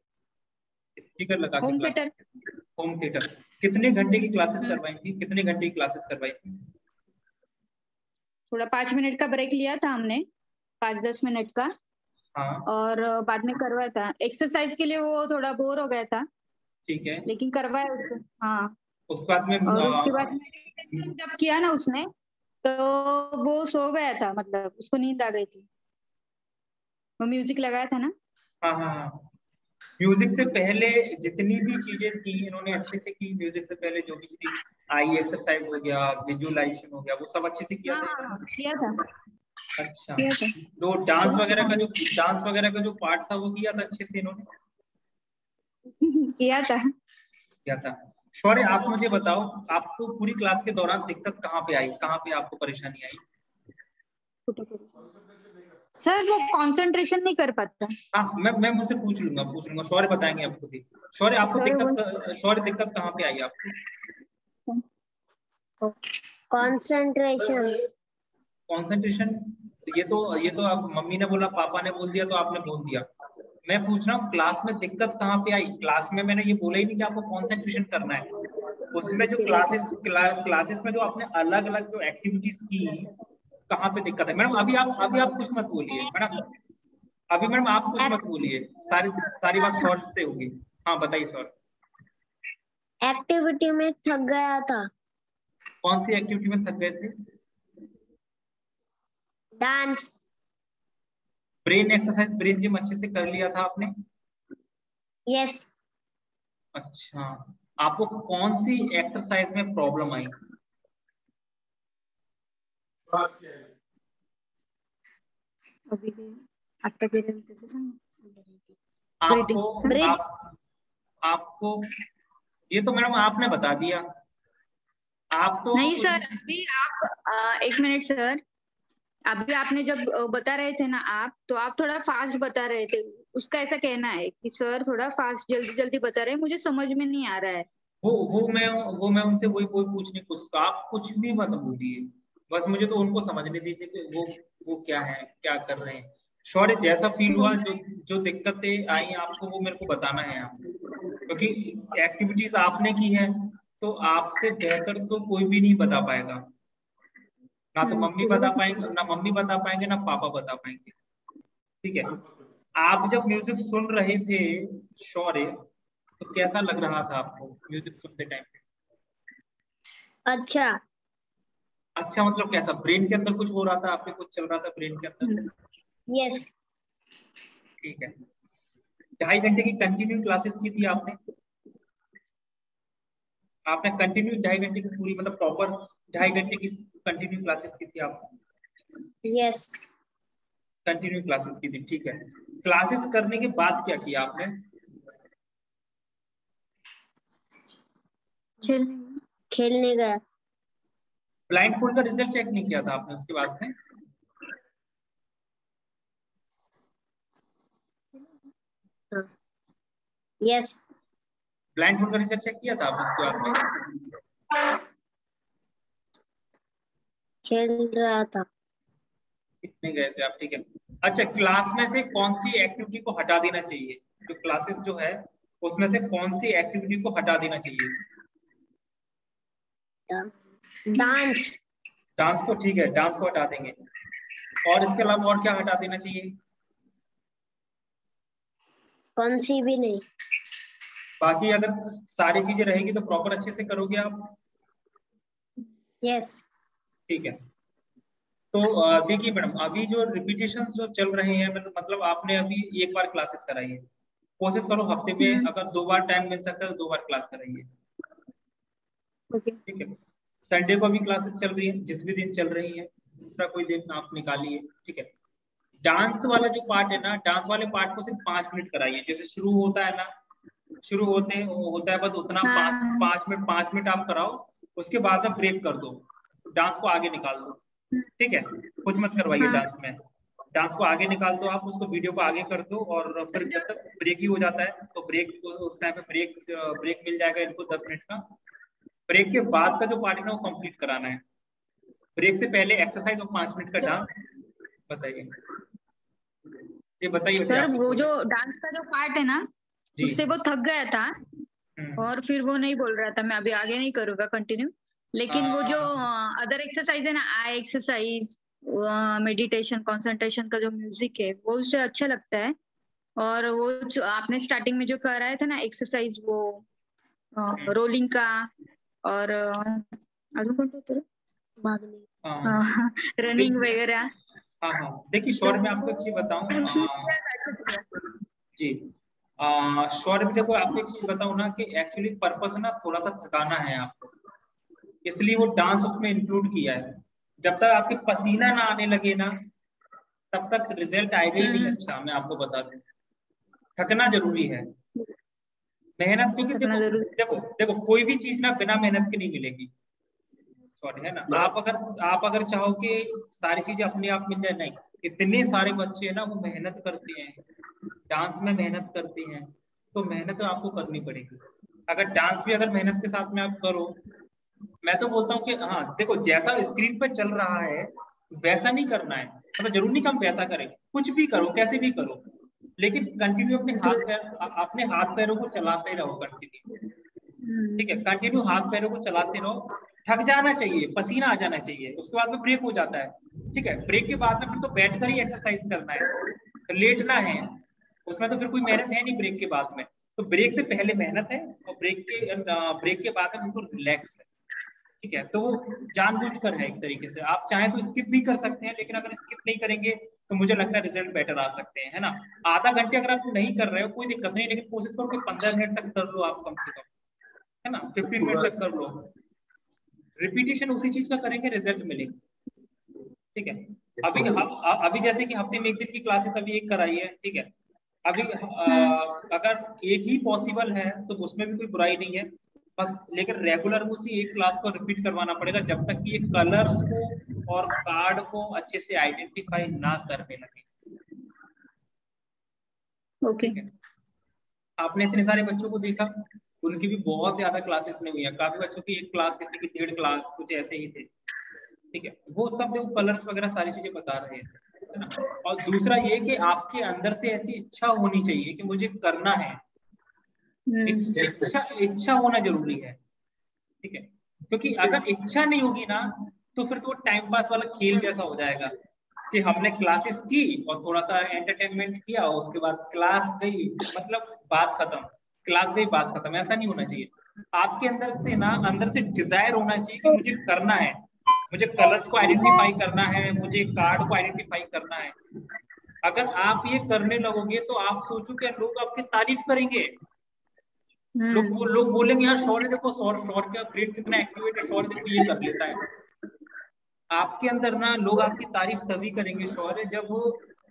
स्पीकर लगा के home classes, theatre. Home theatre. कितने घंटे की क्लासेस करवाई थी, कितने घंटे की क्लासेस करवाई थी? थोड़ा 5 मिनट का ब्रेक लिया था हमने, 5-10 मिनट का। हाँ, और बाद में करवाया था एक्सरसाइज के लिए, वो थोड़ा बोर हो गया था, ठीक है। लेकिन करवाया उसको। हाँ, उस बाद में और उसके बाद मेडिटेशन जब किया ना उसने, तो वो सो गया था, मतलब उसको नींद आ गई थी। वो म्यूजिक लगाया था ना। हाँ हाँ हाँ, म्यूजिक से पहले जितनी भी चीजें थी इन्होंने अच्छे से की, म्यूजिक से पहले जो भी थी, आई एक्सरसाइज हो गया, विजुअलाइजेशन हो गया, वो सब अच्छे से किया था इन्होंने? किया था। अच्छा, किया था। तो डांस वगैरह का जो पार्ट था वो किया था अच्छे से इन्होंने? किया था। किया था। शौर्य, आप मुझे बताओ, आपको पूरी क्लास के दौरान दिक्कत कहाँ पे आई, कहाँ पे आपको परेशानी आई? सर वो कंसंट्रेशन नहीं कर पाता। हाँ, मैं मुझसे पूछ लूंगा, शौर्य बताएंगे आपको। शौर्य, आपको दिक्कत कहाँ पे आई आपको? कंसंट्रेशन, ये तो आप, मम्मी ने बोला, पापा ने बोल दिया, तो आपने बोल दिया। मैं पूछ रहा हूँ क्लास में दिक्कत कहाँ पे आई? क्लास में मैंने ये बोला ही नहीं कि आपको कंसंट्रेशन करना है, उसमें जो क्लासेस में जो आपने अलग अलग जो एक्टिविटीज की, कहाँ पे दिक्कत है? मैडम अभी आप कुछ मत बोलिए मैडम, आप कुछ मत बोलिए, सारी बात सॉर्ट से होगी। हाँ बताइए सॉर्ट। एक्टिविटी में थक गया था। कौन सी एक्टिविटी में थक गए थे? Dance. Brain exercise, brain gym अच्छे से कर लिया था आपने? यस। अच्छा, आपको कौन सी एक्सरसाइज में प्रॉब्लम आई? आपको ये तो मैडम आपने बता दिया, आप तो नहीं सर, अभी आप 1 मिनट सर, अभी आपने जब बता रहे थे ना आप, तो आप थोड़ा फास्ट बता रहे थे। उसका ऐसा कहना है कि सर थोड़ा फास्ट जल्दी जल्दी बता रहे हैं, मुझे समझ में नहीं आ रहा है। वो मैं उनसे वही पूछने की कोशिश, आप कुछ भी मत बोलिए, बस मुझे तो उनको समझने दीजिए कि वो क्या है, क्या कर रहे हैं। शौर्य, जैसा फील हुआ, जो दिक्कतें आई आपको वो मेरे को बताना है आप, क्योंकि एक्टिविटीज आपने की है तो आपसे बेहतर तो कोई भी नहीं बता पाएगा, ना तो मम्मी बता पाएंगे, ना मम्मी बता पाएंगे, ना पापा बता पाएंगे। ठीक है, आप जब म्यूजिक सुन रहे थे शौर्य, तो कैसा लग रहा था आपको म्यूजिक सुनते टाइम पे? अच्छा मतलब कैसा, ब्रेन के अंदर कुछ हो रहा था, आपके कुछ चल रहा था ब्रेन के अंदर? यस। ठीक है, 2.5 घंटे की कंटिन्यू क्लासेस की थी आपने कंटिन्यू 2.5 घंटे की पूरी, मतलब प्रॉपर 2.5 घंटे की कंटिन्यू क्लासेस की थी आपने? यस। कंटिन्यू क्लासेस की थी, ठीक है। क्लासेस करने के बाद क्या किया आपने? खेलने गया। ब्लाइंड फोल्ड का रिजल्ट चेक नहीं किया था आपने उसके बाद में? यस। ब्लाइंड फोल्ड का रिजल्ट चेक किया था आपने उसके बाद में? खेल रहा था। कितने गए थे आप? ठीक है। अच्छा, क्लास में से कौन सी एक्टिविटी को हटा देना चाहिए? जो क्लासेस जो है उसमें से कौन सी एक्टिविटी को हटा देना चाहिए? डांस। डांस को, ठीक है, डांस को हटा देंगे। और इसके अलावा और क्या हटा देना चाहिए? कौन सी भी नहीं। बाकी अगर सारी चीजें रहेगी तो प्रॉपर अच्छे से करोगे आप? यस। ठीक है। तो देखिए मैडम, अभी जो रिपीटेशन जो चल रहे हैं, मतलब आपने अभी एक बार क्लासेस कराई है, कोशिश करो हफ्ते में अगर 2 बार टाइम मिल सकता है तो 2 बार क्लास कराइए। ठीक है, संडे को भी क्लासेस चल रही है, जिस भी दिन चल रही है दूसरा कोई दिन आप निकालिए। ठीक है, डांस वाला जो पार्ट है ना, डांस वाले पार्ट को सिर्फ 5 मिनट कराइए। जैसे शुरू होता है ना, शुरू होता है बस उतना, 5 मिनट आप कराओ, उसके बाद में ब्रेक कर दो, डांस को आगे निकाल दो। ठीक है, कुछ मत करवाइए डांस में, डांस को आगे निकाल दो आप, उसको वीडियो को आगे कर दो, और फिर जब तक ब्रेक ही हो जाता है तो ब्रेक, उस टाइम पे ब्रेक मिल जाएगा इनको 10 मिनट का। ब्रेक के बाद का जो पार्ट है ना वो कंप्लीट कराना है। ब्रेक से पहले एक्सरसाइज और 5 मिनट का डांस। बताइए, ये बताइए सर, वो जो डांस का जो पार्ट है ना, उससे वो थक गया था और फिर वो नहीं बोल रहा था मैं अभी आगे नहीं करूंगा कंटिन्यू। लेकिन वो जो अदर एक्सरसाइज है ना, आई एक्सरसाइज, मेडिटेशन, कंसंट्रेशन का जो म्यूजिक है वो उससे अच्छा लगता है। और वो जो आपने स्टार्टिंग में जो कराया था ना एक्सरसाइज, वो रोलिंग का और अजून कोणतं रनिंग वगैरह। हाँ हाँ, देखिए शौर्य, मैं आपको एक चीज बताऊं जी, शौर्य भी देखो, आपको एक चीज बताऊं ना कि एक्चुअली पर्पस ना थोड़ा सा थकाना है आपको, इसलिए वो डांस उसमें इंक्लूड किया है। जब तक आपके पसीना ना आने लगे ना, तब तक रिजल्ट आएगा ही नहीं अच्छा, मैं आपको बता दूं। थकना जरूरी है, मेहनत, क्योंकि देखो कोई भी चीज ना बिना मेहनत के नहीं मिलेगी। सॉरी, है ना, आप अगर चाहो कि सारी चीजें अपने आप मिल जाए, नहीं, इतने सारे बच्चे हैं ना वो मेहनत करते हैं, डांस में मेहनत करते हैं, तो मेहनत तो आपको करनी पड़ेगी। अगर डांस भी अगर मेहनत के साथ में आप करो, मैं तो बोलता हूँ कि हाँ देखो, जैसा स्क्रीन पे चल रहा है वैसा नहीं करना है, मतलब जरूरी नहीं कि हम वैसा करें, कुछ भी करो, कैसे भी करो, लेकिन कंटिन्यू अपने हाथ पैरों को चलाते रहो कंटिन्यू। ठीक है, कंटिन्यू हाथ पैरों को चलाते रहो, थक जाना चाहिए, पसीना आ जाना चाहिए, उसके बाद में ब्रेक हो जाता है। ठीक है, ब्रेक के बाद में फिर तो बैठकर ही एक्सरसाइज करना है, तो लेटना है, उसमें तो फिर कोई मेहनत है नहीं ब्रेक के बाद में। तो ब्रेक से पहले मेहनत है और ब्रेक के बाद में बिल्कुल रिलैक्स है। ठीक है, तो वो जानबूझकर है एक तरीके से, आप चाहें तो स्किप भी कर सकते हैं, लेकिन अगर स्किप नहीं करेंगे तो मुझे लगता है रिजल्ट बेटर आ सकते हैं, है ना। आधा घंटे अगर आप नहीं कर रहे हो कोई दिक्कत नहीं, लेकिन कोशिश करो कि 15 मिनट तक कर लो आप कम से कम, है ना, 15 मिनट तक कर लो। रिपीटेशन उसी चीज का करेंगे, रिजल्ट मिलेगा। ठीक है, अभी जैसे कि हफ्ते में एक दिन की क्लासेस अभी एक कराई है, ठीक है, अभी अगर एक ही पॉसिबल है तो उसमें भी कोई बुराई नहीं है बस, लेकिन रेगुलर उसी एक क्लास को रिपीट करवाना पड़ेगा जब तक कि ये कलर्स को और कार्ड को अच्छे से आइडेंटिफाई ना करने लगे। ओके। आपने इतने सारे बच्चों को देखा, उनकी भी बहुत ज्यादा क्लासेस नहीं हुई है, काफी बच्चों की एक क्लास, किसी की 1.5 क्लास, कुछ ऐसे ही थे। ठीक है, वो सब देखो कलर्स वगैरह सारी चीजें बता रहे हैं, है ना। और दूसरा ये कि आपके अंदर से ऐसी इच्छा होनी चाहिए कि मुझे करना है, इच्छा होना जरूरी है। ठीक है, क्योंकि अगर इच्छा नहीं होगी ना तो फिर तो टाइम पास वाला खेल जैसा हो जाएगा कि हमने क्लासेस की और थोड़ा सा एंटरटेनमेंट किया और उसके बाद क्लास गई, मतलब बात खत्म, क्लास गई बात खत्म। ऐसा नहीं होना चाहिए। आपके अंदर से ना, अंदर से डिजायर होना चाहिए कि मुझे करना है, मुझे कलर्स को आइडेंटिफाई करना है, मुझे कार्ड को आइडेंटिफाई करना है। अगर आप ये करने लगोगे तो आप सोचो कि लोग आपकी तारीफ करेंगे, लोग बोलेंगे यार शौर्य देखो, शौर्य का ब्रेन कितना एक्टिवेट है, शौर्य देखो ये कर लेता है। आपके अंदर ना लोग आपकी तारीफ तभी करेंगे शौर्य, जब वो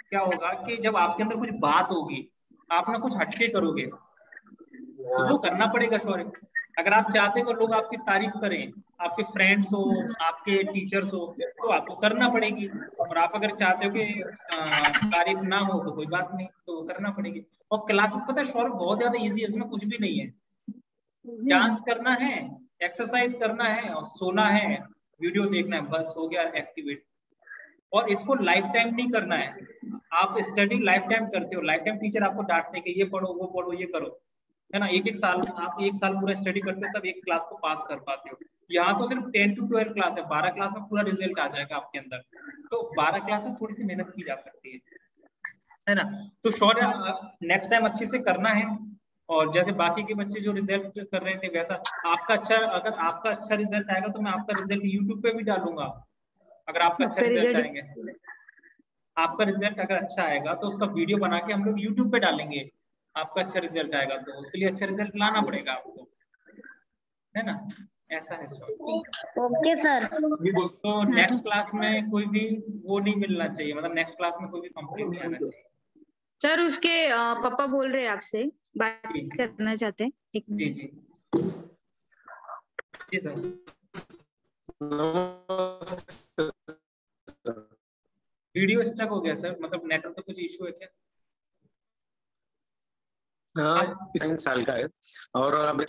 क्या होगा कि जब आपके अंदर कुछ बात होगी, आप ना कुछ हटके करोगे, तो वो करना पड़ेगा शौर्य। अगर आप चाहते हो लोग आपकी तारीफ करें, आपके फ्रेंड्स हो, आपके टीचर्स हो, तो आपको करना पड़ेगी। और आप अगर चाहते हो कि तारीफ ना हो तो कोई बात नहीं, तो वो करना पड़ेगी। और क्लासेस पता है शौर्य बहुत ज्यादा इजी है, इसमें कुछ भी नहीं है। डांस करना है, एक्सरसाइज करना है और सोना है, वीडियो देखना है, बस हो गया एक्टिवेट। और इसको लाइफ टाइम नहीं करना है। आप स्टडी लाइफ टाइम करते हो, लाइफ टाइम टीचर आपको डांटते कि ये पढ़ो वो पढ़ो ये करो, है ना। एक साल आप 1 साल पूरा स्टडी करते हो तब एक क्लास को पास कर पाते हो। यहाँ तो सिर्फ 10 to 12 क्लास है, 12 क्लास में पूरा रिजल्ट आ जाएगा आपके अंदर। तो 12 क्लास में थोड़ी सी मेहनत की जा सकती है ना। तो शौर्य नेक्स्ट टाइम अच्छे से करना है। और जैसे बाकी के बच्चे जो रिजल्ट कर रहे थे वैसा आपका अच्छा, अगर आपका अच्छा रिजल्ट आएगा तो मैं आपका रिजल्ट यूट्यूब पे भी डालूंगा। अगर आपका अच्छा रिजल्ट आएंगे, आपका रिजल्ट अगर अच्छा आएगा तो उसका वीडियो बना के हम लोग यूट्यूब पे डालेंगे। आपका अच्छा रिजल्ट आएगा तो उसके लिए अच्छा रिजल्ट लाना पड़ेगा आपको, है ना। ऐसा है सर। Okay sir. तो नेक्स्ट क्लास में कोई भी वो नहीं मिलना चाहिए, मतलब नेक्स्ट क्लास में कोई भी कंप्लेंट नहीं आना चाहिए। सर उसके पापा बोल रहे हैं आपसे बात करना चाहते हैं। जी जी जी सर। वीडियो स्टक हो गया सर, मतलब नेटवर्क का कुछ इशू है क्या? हाँ 3 साल का है और अभी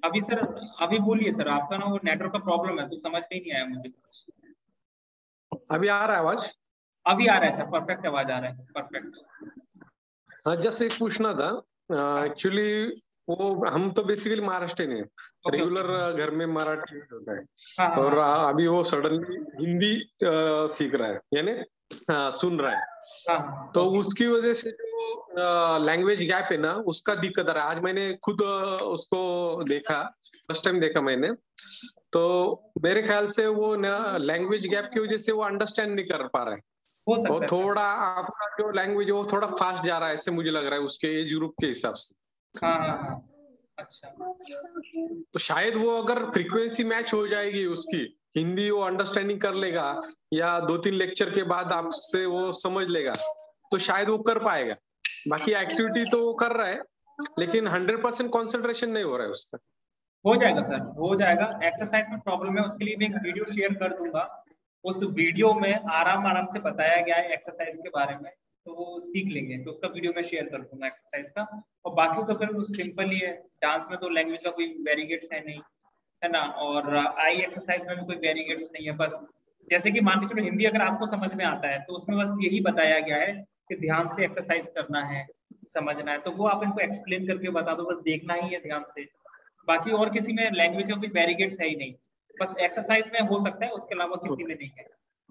अभी सर, अभी बोलिए सर, आपका ना वो नेटवर्क का प्रॉब्लम है तो समझ में नहीं आया मुझे कुछ। अभी आ रहा है आवाज? अभी आ रहा है सर, परफेक्ट आवाज आ रहा है, परफेक्ट। हाँ जस्ट एक पूछना था एक्चुअली, वो हम तो बेसिकली महाराष्ट्रियन है, रेगुलर घर में मराठी होता है। हाँ, और अभी वो सडनली हिंदी सीख रहा है, यानी सुन रहा है। तो उसकी वजह से जो लैंग्वेज गैप है ना उसका दिक्कत आ रहा है। आज मैंने खुद उसको देखा, फर्स्ट टाइम देखा मैंने, तो मेरे ख्याल से वो लैंग्वेज गैप की वजह से वो अंडरस्टैंड नहीं कर पा रहा है। वो थोड़ा आपका जो लैंग्वेज वो थोड़ा फास्ट जा रहा है, ऐसे मुझे लग रहा है उसके एज ग्रुप के हिसाब से। हाँ, अच्छा। तो शायद वो अगर फ्रीक्वेंसी मैच हो जाएगी उसकी, हिंदी वो अंडरस्टैंडिंग कर लेगा या 2-3 लेक्चर के बाद आपसे वो समझ लेगा तो शायद वो कर पाएगा। बाकी एक्टिविटी तो वो कर रहा है लेकिन 100% कंसंट्रेशन नहीं हो रहा है उसका। हो जाएगा सर, हो जाएगा। एक्सरसाइज में प्रॉब्लम है, उसके लिए मैं एक वीडियो शेयर कर दूंगा। उस वीडियो में आराम से बताया गया है एक्सरसाइज के बारे में, तो वो सीख लेंगे। तो उसका वीडियो मैं शेयर कर दूंगा एक्सरसाइज का। और बाकी तो फिर सिंपल ही है, डांस में तो लैंग्वेज का कोई वेरीगेट्स है नहीं, है ना। और आई एक्सरसाइज में भी कोई वेरीगेट्स नहीं है। बस जैसे कि मान के चलो हिंदी अगर आपको समझ में आता है तो उसमें बस यही बताया गया है कि ध्यान से एक्सरसाइज करना है, समझना है, तो वो आप इनको एक्सप्लेन करके बता दो, बस देखना ही है ध्यान से। बाकी और किसी में लैंग्वेज का कोई बैरिकेड्स है ही नहीं, बस एक्सरसाइज में हो सकता है, उसके अलावा किसी में नहीं है।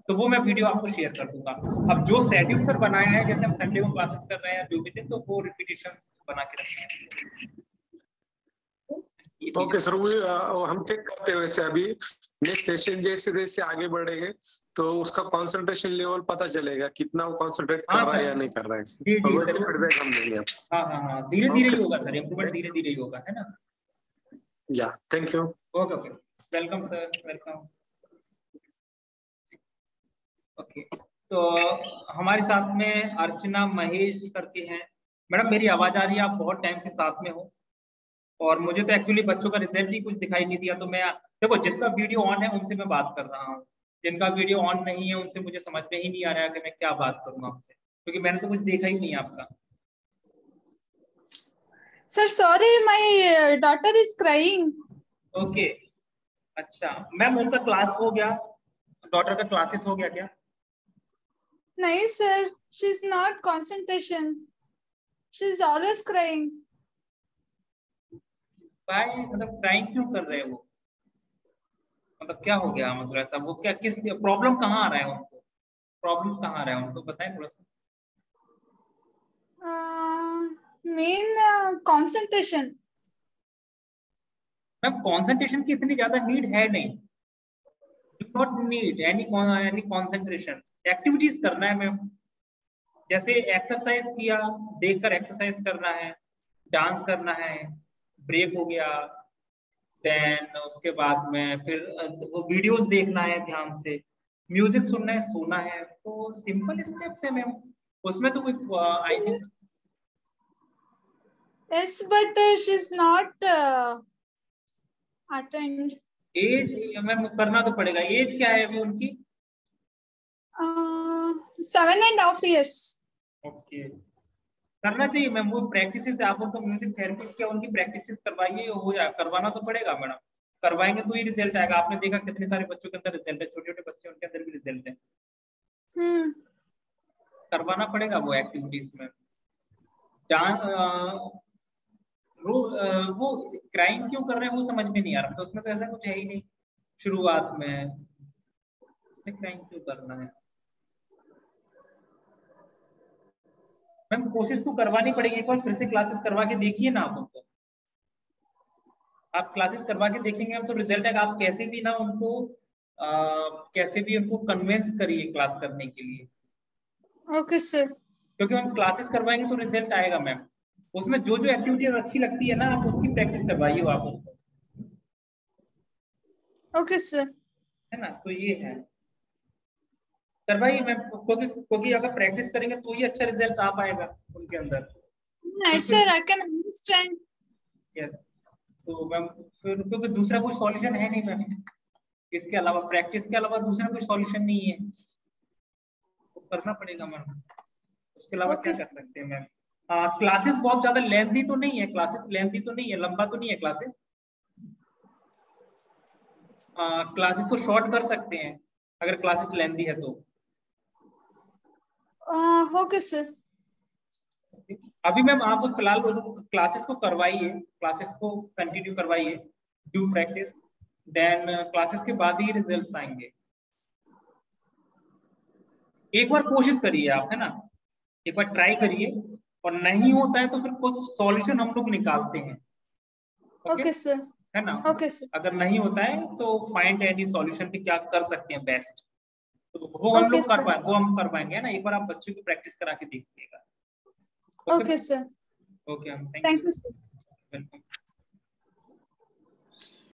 तो वो मैं वीडियो आपको शेयर कर दूंगा। अब जो शेड्यूल सर बनाया है, जैसे हम संडे को क्लासेस कर रहे हैं जो भी दिन, तो वो रिपीटेशंस बना के रखते हैं। ओके सर, वो हम चेक करते हैं। वैसे अभी नेक्स्ट सेशन जैसे आगे बढ़ेंगे तो उसका कंसंट्रेशन लेवल पता चलेगा कितना वो कंसंट्रेट कर रहा है या नहीं कर रहा है। फीडबैक हम देंगे। हाँ, धीरे धीरे ही होगा सर, इम्प्रूवमेंट धीरे धीरे ही होगा, है ना। या thank you. Okay, welcome sir, welcome. Okay, तो हमारे साथ में अर्चना महेश करके हैं। मैडम मेरी आवाज आ रही है? आप बहुत टाइम से साथ में हो और मुझे तो एक्चुअली बच्चों का रिजल्ट ही कुछ दिखाई नहीं दिया। तो मैं देखो, जिसका वीडियो ऑन है उनसे मैं बात कर रहा हूँ, जिनका वीडियो ऑन नहीं है उनसे मुझे समझ में ही नहीं आ रहा है कि मैं क्या बात करूंगा उनसे। क्योंकि मैंने तो कुछ देखा ही नहीं आपका। Sir sorry, my daughter is crying. Okay, अच्छा मैम उनका क्लास हो गया, डॉटर का क्लासेस हो गया क्या? नहीं sir, she is not concentration, she is always crying. मतलब क्राइंग क्यों कर रहे हैं वो? मतलब क्या हो गया, मतलब ऐसा वो क्या, किस प्रॉब्लम कहाँ आ रहा है उनको, प्रॉब्लम्स कहाँ आ रहा है उनको बताएं थोड़ा सा। Main concentration. मैम कंसंट्रेशन की इतनी ज्यादा नीड है नहीं, do not need any concentration. Activities करना है मैम, जैसे एक्सरसाइज किया, देखकर एक्सरसाइज करना है, डांस करना है, ब्रेक हो गया, देन उसके बाद में फिर वो वीडियोस देखना है ध्यान से, म्यूजिक सुनना है, सोना है, तो सिंपल स्टेप्स है मैम, उसमें तो कुछ I think. Yes, but she is not attend. एज मैम करना तो पड़ेगा, एज क्या है अभी उनकी? 7.5 years. ओके, करना चाहिए मैम, वो प्रैक्टिस आप उनको म्यूजिक थेरेपी क्या उनकी प्रैक्टिस करवाइए, हो जाए, करवाना तो पड़ेगा मैडम, करवाएंगे तो ही रिजल्ट आएगा। आपने देखा कितने सारे बच्चों के अंदर रिजल्ट है, छोटे छोटे बच्चे उनके अंदर भी रिजल्ट है। करवाना पड़ेगा वो एक्टिविटीज में। वो क्राइम क्यों कर रहे हैं वो समझ में नहीं आ रहा, तो उसमें तो ऐसा कुछ है ही नहीं शुरुआत में, क्राइम क्यों करना है? मैम कोशिश तो करवानी पड़ेगी, एक बार फिर से क्लासेस करवा के देखिए ना आप उनको, आप क्लासेस करवा के देखेंगे हम तो रिजल्ट आएगा। आप कैसे भी ना उनको कैसे भी उनको कन्विंस करिए क्लास करने के लिए। Okay sir. क्योंकि हम क्लासेस करवाएंगे तो रिजल्ट आएगा मैम, उसमें जो जो एक्टिविटी अच्छी लगती है ना आप उसकी प्रैक्टिस करवाइए आप उनको। ओके सर, है ना, तो ये है, करवाइए मैम, क्योंकि अगर प्रैक्टिस करेंगे तो ही अच्छा रिजल्ट आ पाएगा उनके अंदर। Yes sir, I can understand. Yes, तो मैम फिर क्योंकि दूसरा कोई सॉल्यूशन है नहीं मैम, इसके अलावा प्रैक्टिस के अलावा दूसरा कोई सॉल्यूशन नहीं है, तो करना पड़ेगा मैम, उसके अलावा क्या कर सकते हैं मैम। क्लासेस बहुत ज्यादा लेंथी तो नहीं है, क्लासेस लेंथी तो नहीं है, लंबा तो नहीं है क्लासेस, क्लासेस को शॉर्ट कर सकते हैं अगर क्लासेस लेंथी है तो। Okay sir. अभी मैम आप फिलहाल क्लासेस को करवाइए, क्लासेस को कंटिन्यू करवाइए, डू प्रैक्टिस, देन क्लासेस के बाद ही रिजल्ट्स आएंगे। एक बार कोशिश करिए आप, है ना, एक बार ट्राई करिए, और नहीं होता है तो फिर कुछ सॉल्यूशन हम लोग निकालते हैं। ओके सर, है ना। Okay sir. अगर नहीं होता है तो फाइंड एनी सॉल्यूशन कि क्या कर सकते हैं बेस्ट, तो वो हम लोग कर पाएंगे ना। एक बार आप बच्चों की प्रैक्टिस करा के देखिएगा। Okay sir, okay, thank you sir. Welcome.